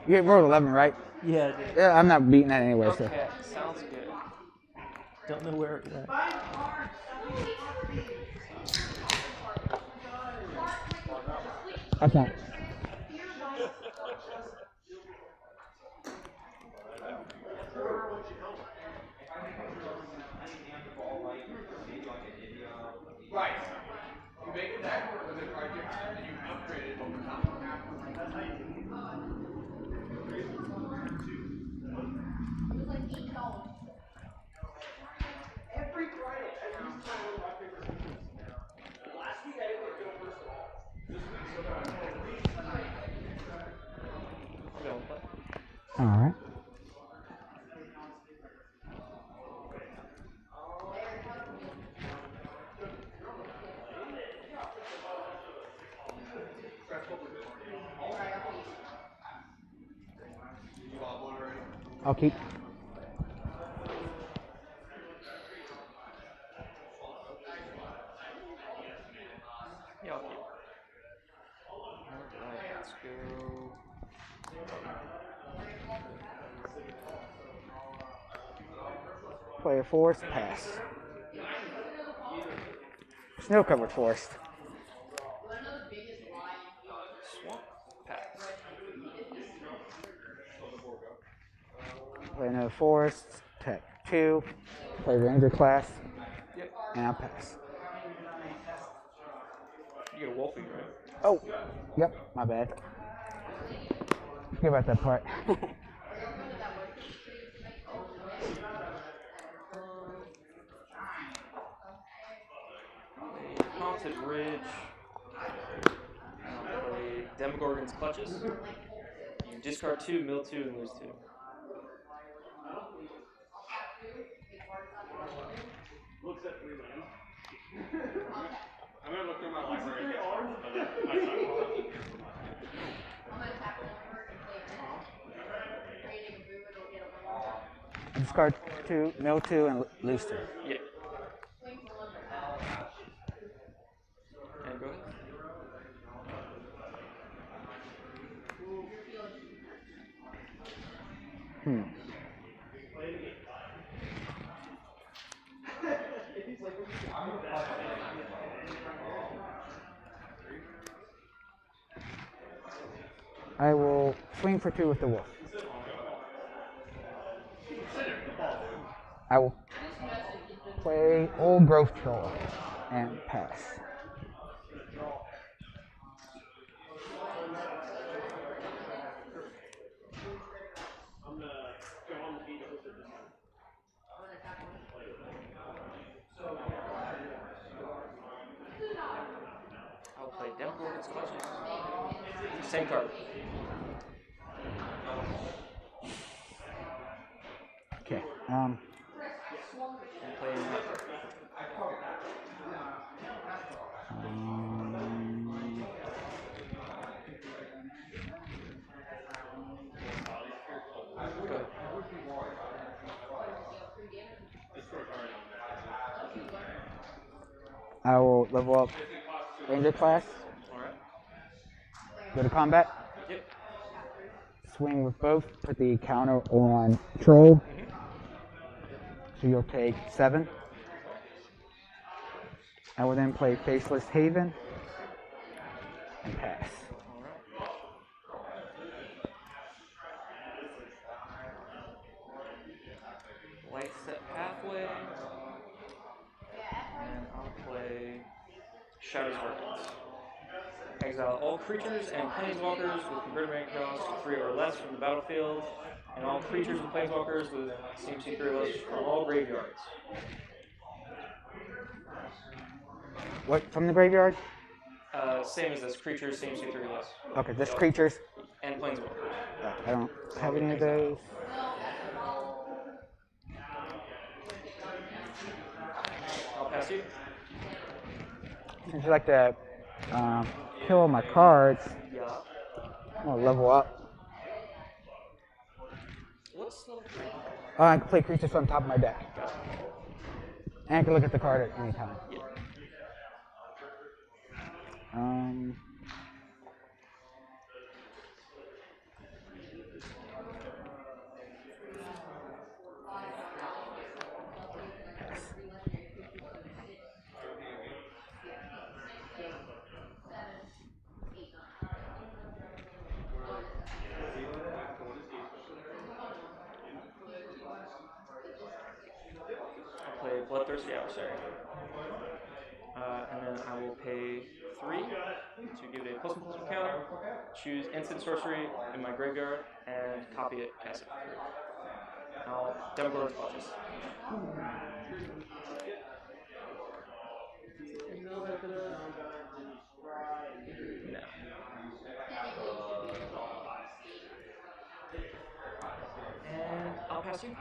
You rolled 11, right? Yeah, I did. Yeah, I'm not beating that anyway. So. Okay, sounds good. Don't know where it went. Okay. Right. You make a deck with a card and you upgrade it over time. That's how you do it. Every Friday, I used to rock, paper, scissors. Last week I didn't go first at all. This week, so I'm going to read tonight. All right. I'll keep. Yeah, I'll keep. Alright, let's go. Play a forest, pass. Snow covered forest. Swamp, pass. Play another forest, tech 2. Play ranger class. Yep. And I'll pass. You get a wolfie, right? Oh, yep, my bad. Forget about that part. Haunted Ridge. Play Demogorgon's Clutches. You discard 2, mill 2, and lose 2. Looks at 3 lands. I'm going to look through my library. My Discard 2, mill 2, and lose 2. Yeah. And go ahead. I will swing for 2 with the wolf. I will play Old Growth Troll and pass. I'll play Demogorgon's Clutches. Same card. Okay. And play Hunter. Go ahead. I will level up Ranger class. Alright. Go to combat. Yep. Swing with both. Put the counter on Troll. So you'll take 7. I will then play Faceless Haven and pass. Light Set Pathway. And I'll play Shadow's Verdict. Exile all creatures and planeswalkers with converted mana cost 3 or less from the battlefield, and all creatures and planeswalkers with CMC 3 or less from all graveyards. What, from the graveyard? Same as this, creatures, CMC 3 or less. Okay, this creatures. And planeswalkers. I don't have any of those. I'll pass you. Since you like to kill all my cards, Yeah. I'm gonna level up. What's level 3? I can play creatures from the top of my deck. And I can look at the card at any time. Yeah. I'll play Bloodthirsty Adversary. And then I will pay 3 to give it a +1/+1 counter, choose instant sorcery in my graveyard, and copy it, cast it for 3. I'll Demogorgon's Clutches. No. And I'll pass you.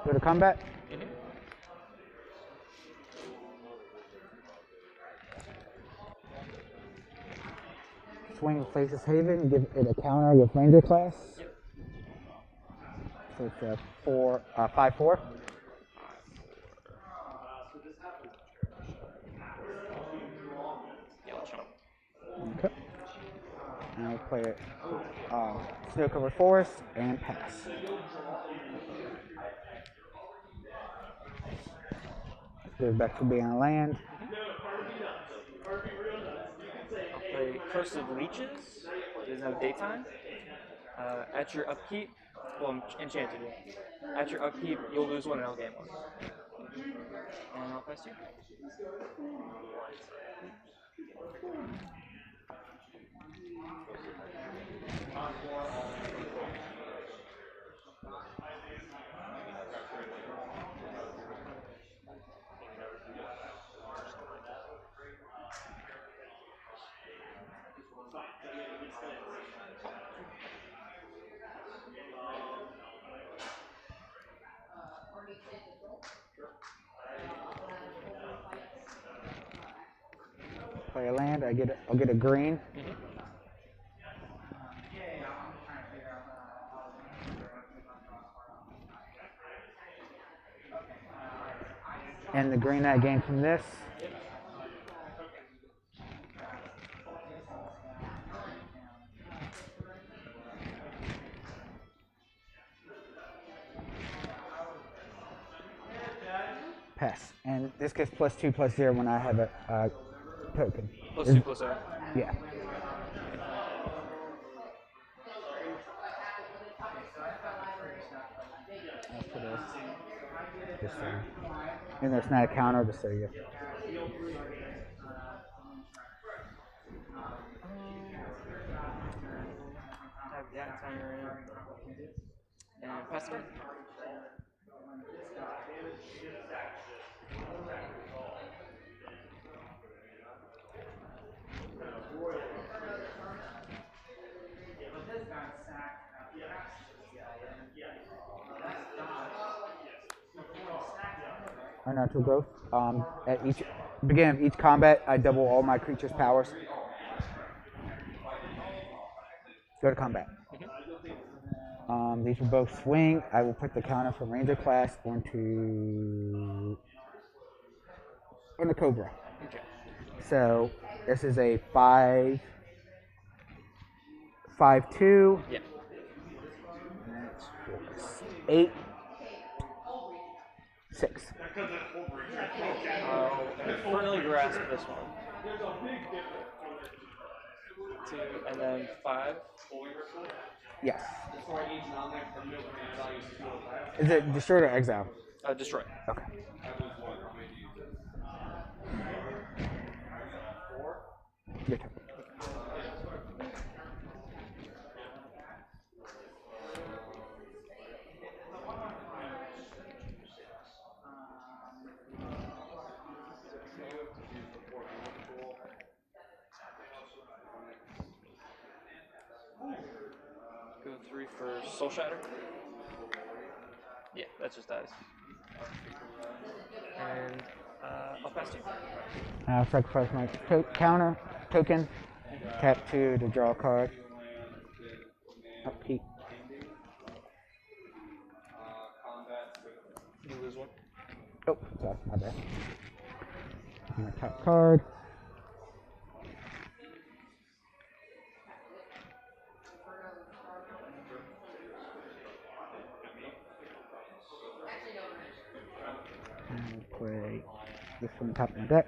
Go to combat. Swing with Faceless Haven, give it a counter with Ranger class. Yep. So it's a 5/4. Yeah, I'll chump. Okay. And I'll play it Snow Covered Forest and pass. Go back to being on land. Play Curse of Leeches. It doesn't have daytime. At your upkeep, well, I'm enchanted. At your upkeep, you'll lose 1 and I'll gain 1. And I'll pass you. Play a land. I'll get a green. And the green I gain from this. Pass. And this gets +2/+0 when I have a token. +2/+0. Yeah. I'll put this thing. And there's not a counter, just so you. Have that timer in. And pass it. Unnatural growth. At each beginning of each combat, I double all my creatures' powers. Go to combat. These will both swing. I will put the counter from Ranger class on the Cobra. Okay. So this is a 5. 5/2. Yeah. 8. 6. I'll infernally grasp this one. 2, and then 5. Yes. Is it destroyed or exile? Destroy. Okay. Your turn. Go 3 for Soul Shatter. Yeah, that just dies. And I'll pass 2. Sacrifice my counter token. Tap 2 to draw a card. Upkeep. You lose 1. Oh, sorry, my bad. My top card. And play this one top of my deck.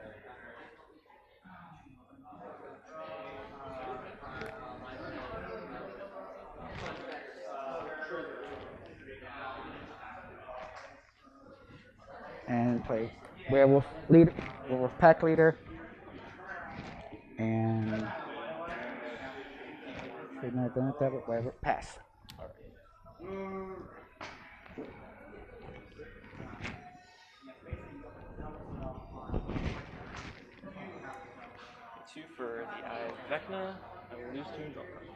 And play Werewolf Pack Leader. And should not have done it that way, whatever. Pass. Alright. 2 for the Eye of Vecna. I will lose 2 and draw a card.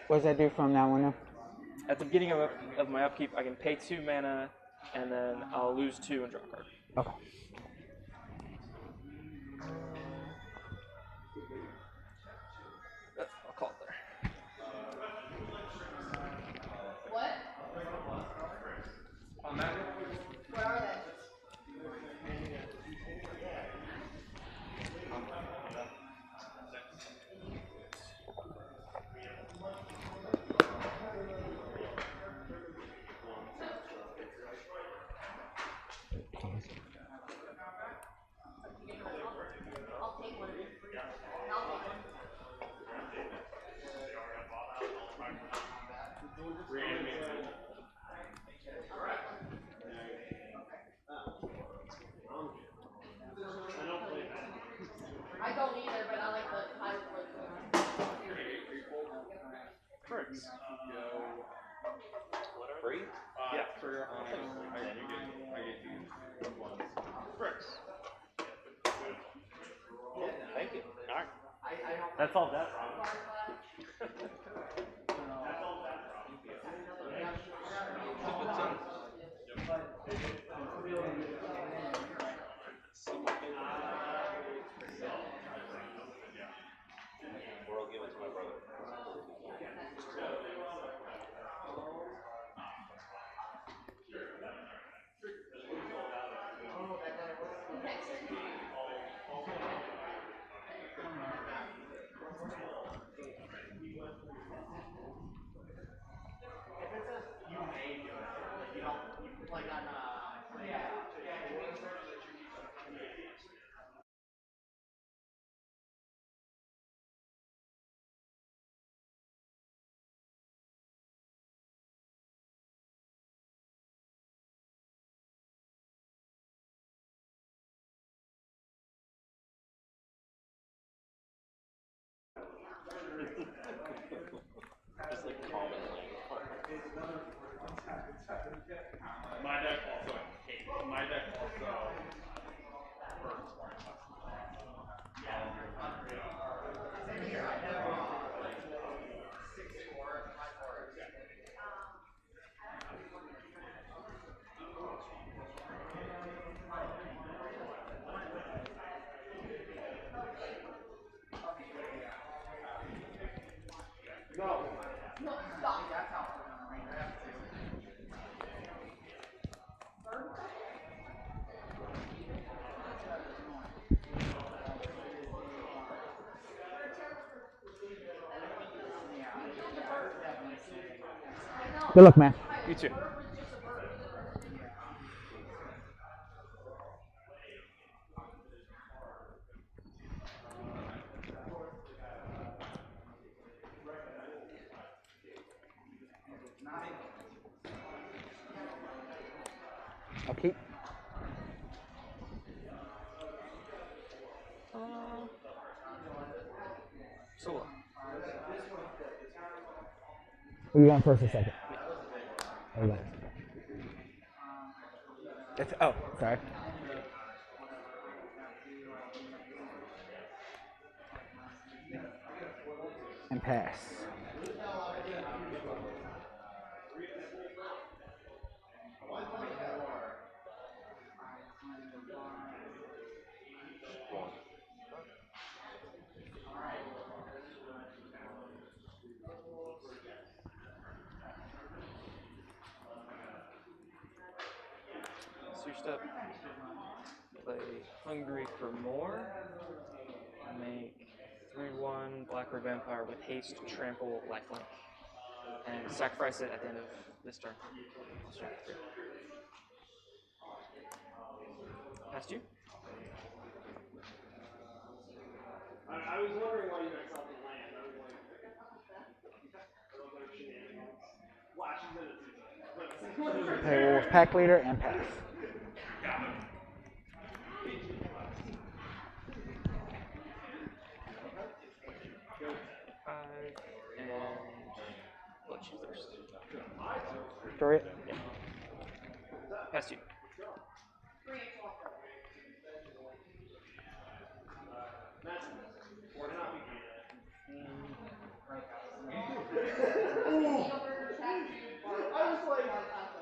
What does that do from that one? At the beginning of my upkeep, I can pay 2 mana, and then I'll lose 2 and draw a card. Okay. I'll call it there. What? Where are they? I don't either, but I like the high Bricks. Free? Yeah. Bricks. Thank you. Alright. That's all that, Ron. Or I'll give it to my brother. Just like common My deck also hurts. Good luck, man. You too. I'll keep. Solo. Were you going first or second? Oh, you It's, oh, sorry. And pass. Sear step. Play Hungry for More. Make 3/1 Blackbird Vampire with haste, trample, lifelink. And sacrifice it at the end of this turn. Past you. I was wondering why you guys saw the land. I was like, shenanigans. Flashes in it. Play Wolves Pack Leader and pass. And Blood You Thirst. Destroy it. Yeah. Past you.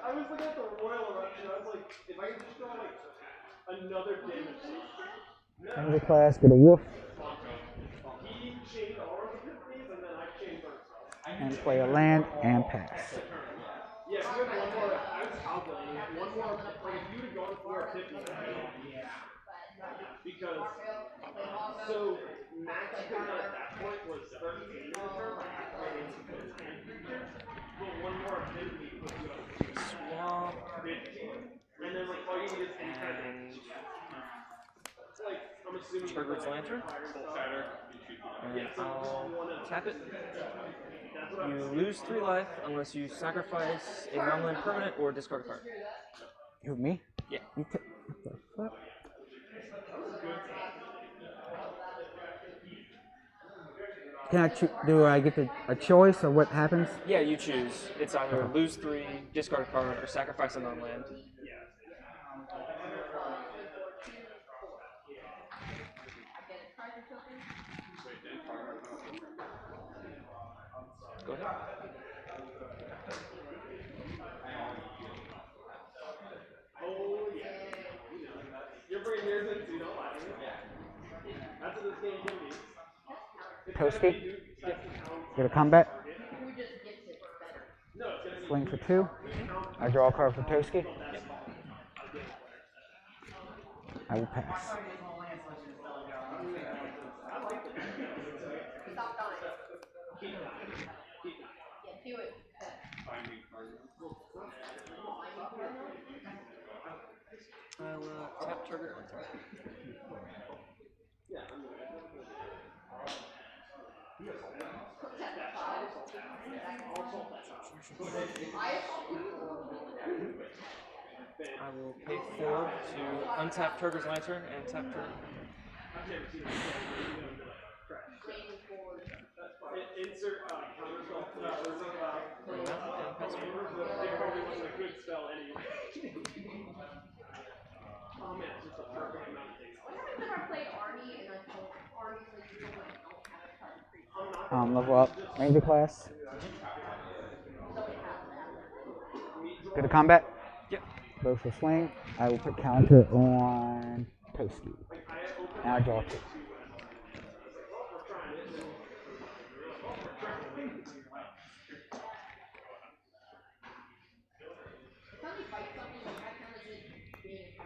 I was looking at the Royal Eruption. I was like, if I could just draw like another damage system. End the class, get a wolf. He chained all of the epiphanies, and then I chained first. And play a land and pass. Yeah, if you had one more, I was calculating it. One more, like if you would have gone for epiphany, because so max equipment at that point was 13 in the turn, like activating his hand creatures. But one more epiphany puts you up to Swamp. 15. And then like all you need is any kind of And like I'm assuming Trigger's Lantern. And I'll tap it. You lose 3 life unless you sacrifice a non-land permanent or discard a card. You with me? Yeah. You what the fuck? Can I do I get a choice or what happens? Yeah, you choose. It's either lose 3, discard a card, or sacrifice a non-land. Go ahead. oh yeah. You're bringing yours in, so you don't like it. That's what this game can be. Toasty. Get a combat. Swing for 2. I draw a card for Toski. I will pass. I will tap trigger. I will pay 4 to untap Turger's Lantern and tap Turger. Insert counterspell. And pass me. It probably wasn't a good spell anyway. Oh man, it's just a perfect amount of things. Level up. Ranger class. Get a combat. Yep. Both for swing. I will put counter on Toski. And I draw 2.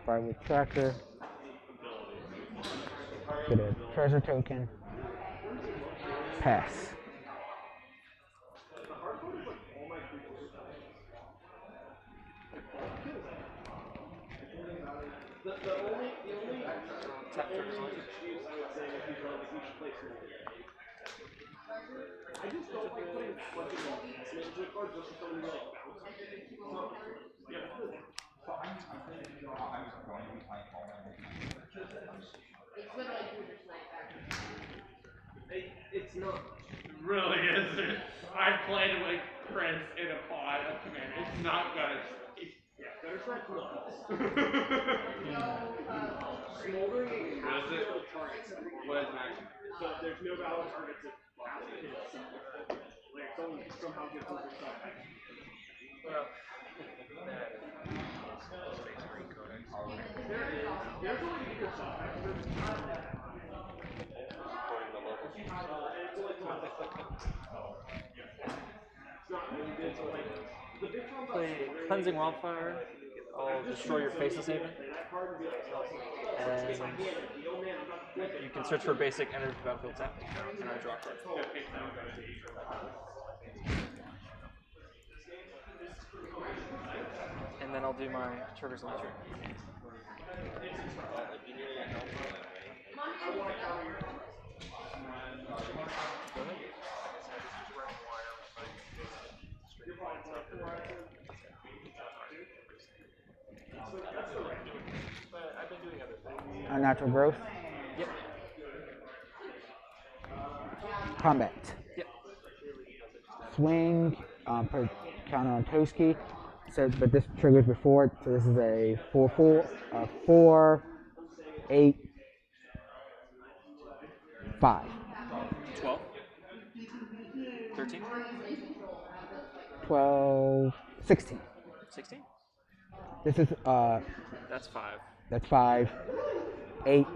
Fire with Tracker. Get a treasure token. Pass. Tap triggers on it. I just don't like putting fucking signature cards just for somebody to like bounce. So I'm going to be playing Coleman. It's not. It really isn't. I played with Prince in a pod of Commander. It's not gonna. Yeah, better try to Smoldering has What is it? no targets. What is max? So there's no valid targets if like someone somehow gets over stuff. There's a way to get your stuff back. Play Cleansing Wildfire. I'll destroy your Faceless Haven. And you can search for basic, enter the battlefield tap, and I draw a card. And then I'll do my triggers on the turn. Go ahead. Unnatural growth. Yep. Combat. Yep. Swing. Put counter on Toski. So, but this triggers before it. So this is a 4, 8, 5. 12. 13. 12, 16. 16. This is That's 5. that's 5, 8.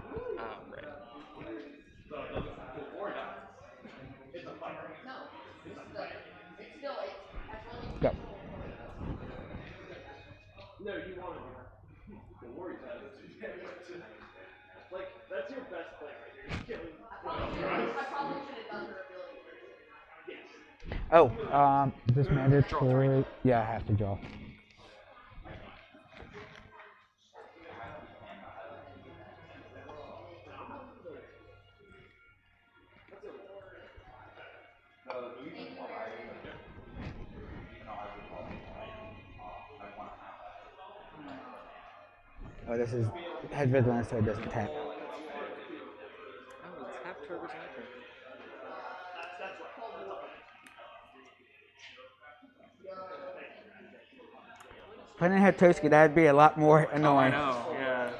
Right. Go. No, you want to. The Warriors have it. Like, that's your best play right here. Oh, is this mandatory? Yeah, I have to draw. Oh, this is head vigilance, so it doesn't tap. Oh, tap triggers on the turn. If I didn't have Toski, that'd be a lot more annoying. Oh, I know, yeah.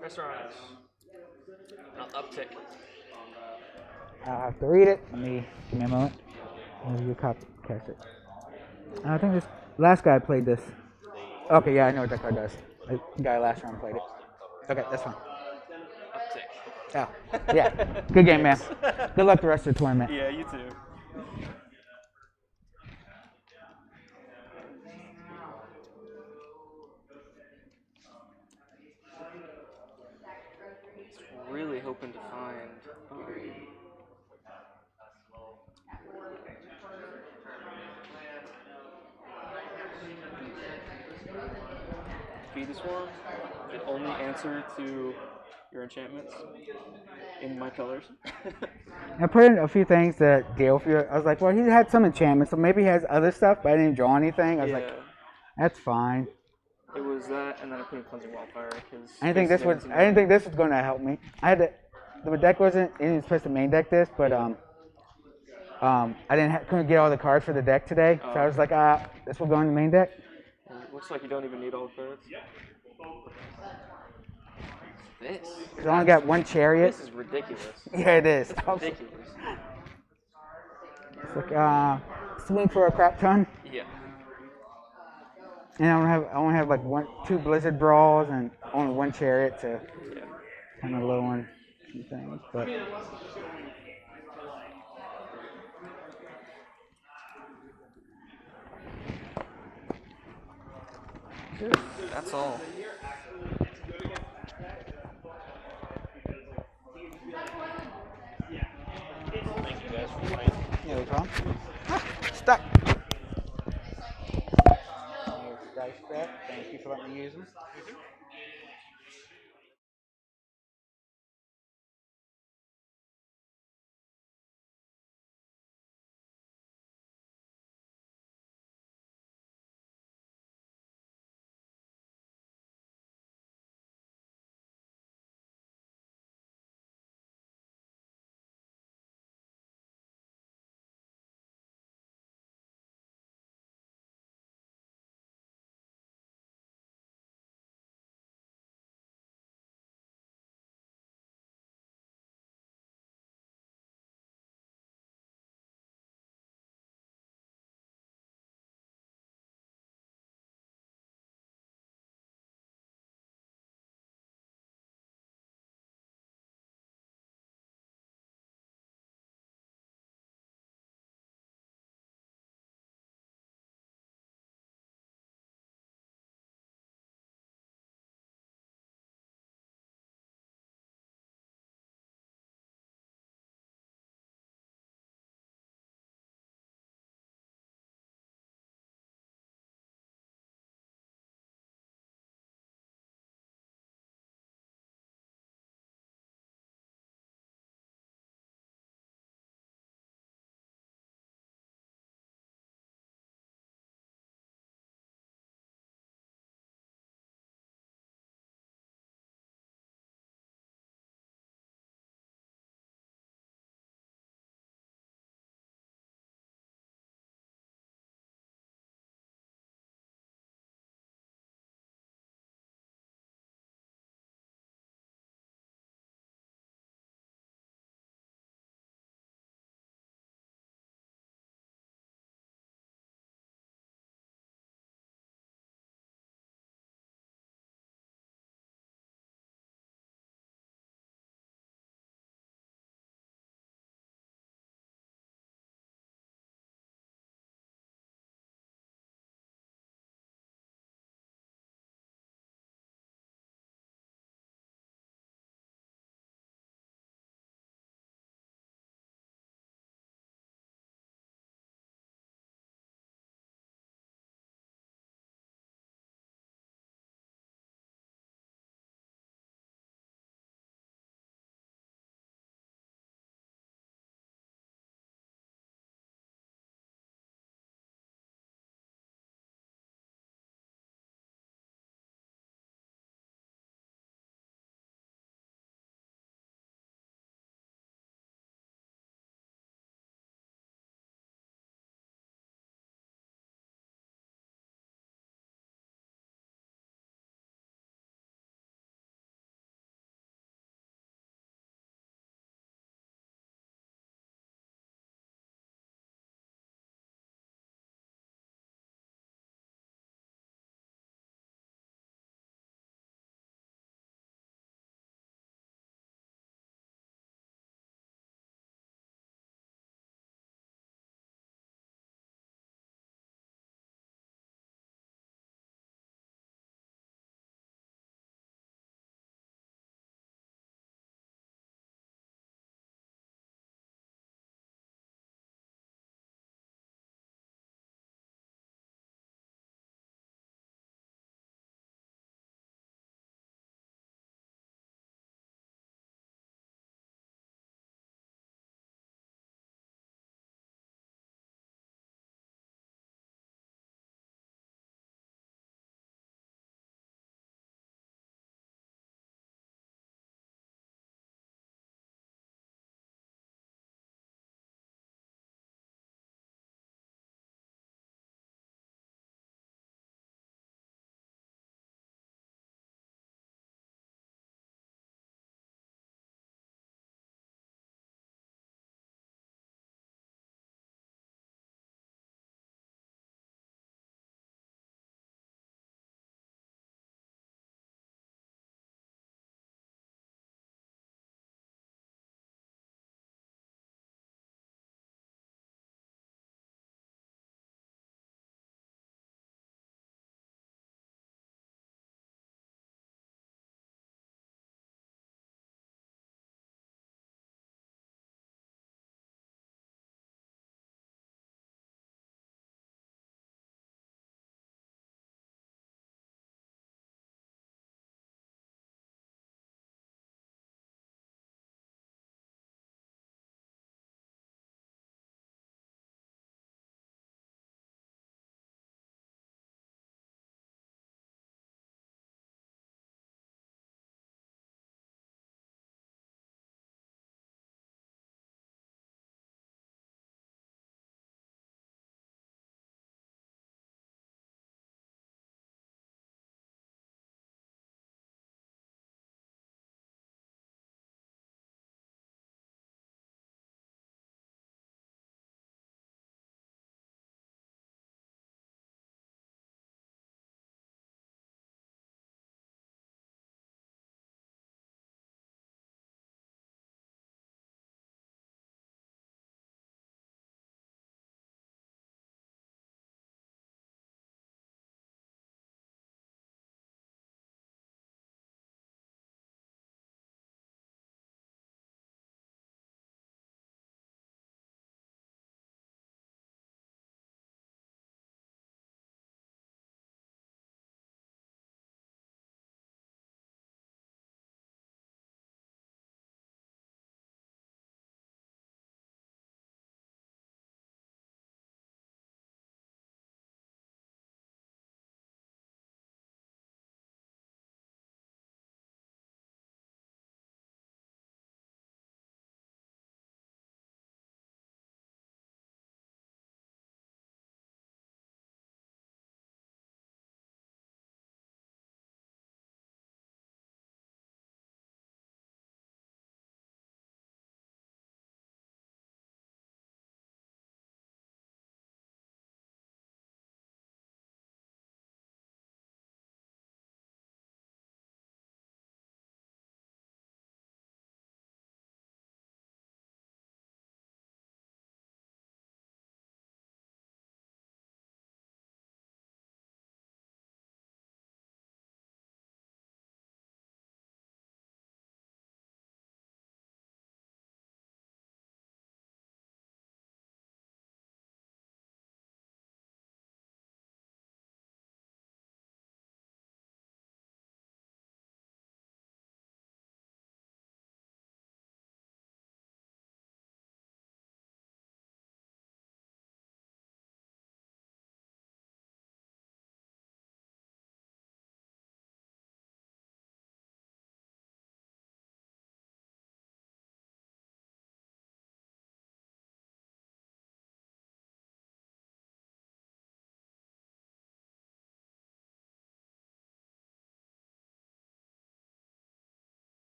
Restaurants. Uptick. I'll have to read it. Give me a moment. Where's your copy? Catch it. I think this last guy played this. Okay, yeah, I know what that card does. The guy last round played it. Okay, that's fine. Uptick. Oh, yeah. Good game, man. Good luck the rest of the tournament. Yeah, you too. Really hoping to find Feed the Swarm. It only answer to your enchantments in my colors. I put in a few things that Gale. I was like, well, he had some enchantments, so maybe he has other stuff, but I didn't draw anything. I was like, that's fine. It was that, and then I put in Cleansing Wildfire because I didn't think this was going to help me. I had to, the deck wasn't supposed to main deck this, but I couldn't get all the cards for the deck today, so I was like, this will go in the main deck. It looks like you don't even need all the cards. This? Because I only got one Chariot. This is ridiculous. Yeah, it is. It's ridiculous. It's like swing for a crap ton. Yeah. And I only have like 2 Blizzard Brawls and only one one chariot to kind of low on some things, but. That's all. Thank you guys for playing. Yeah, no problem. Stuck. Here's the dice set. Thank you for letting me use them.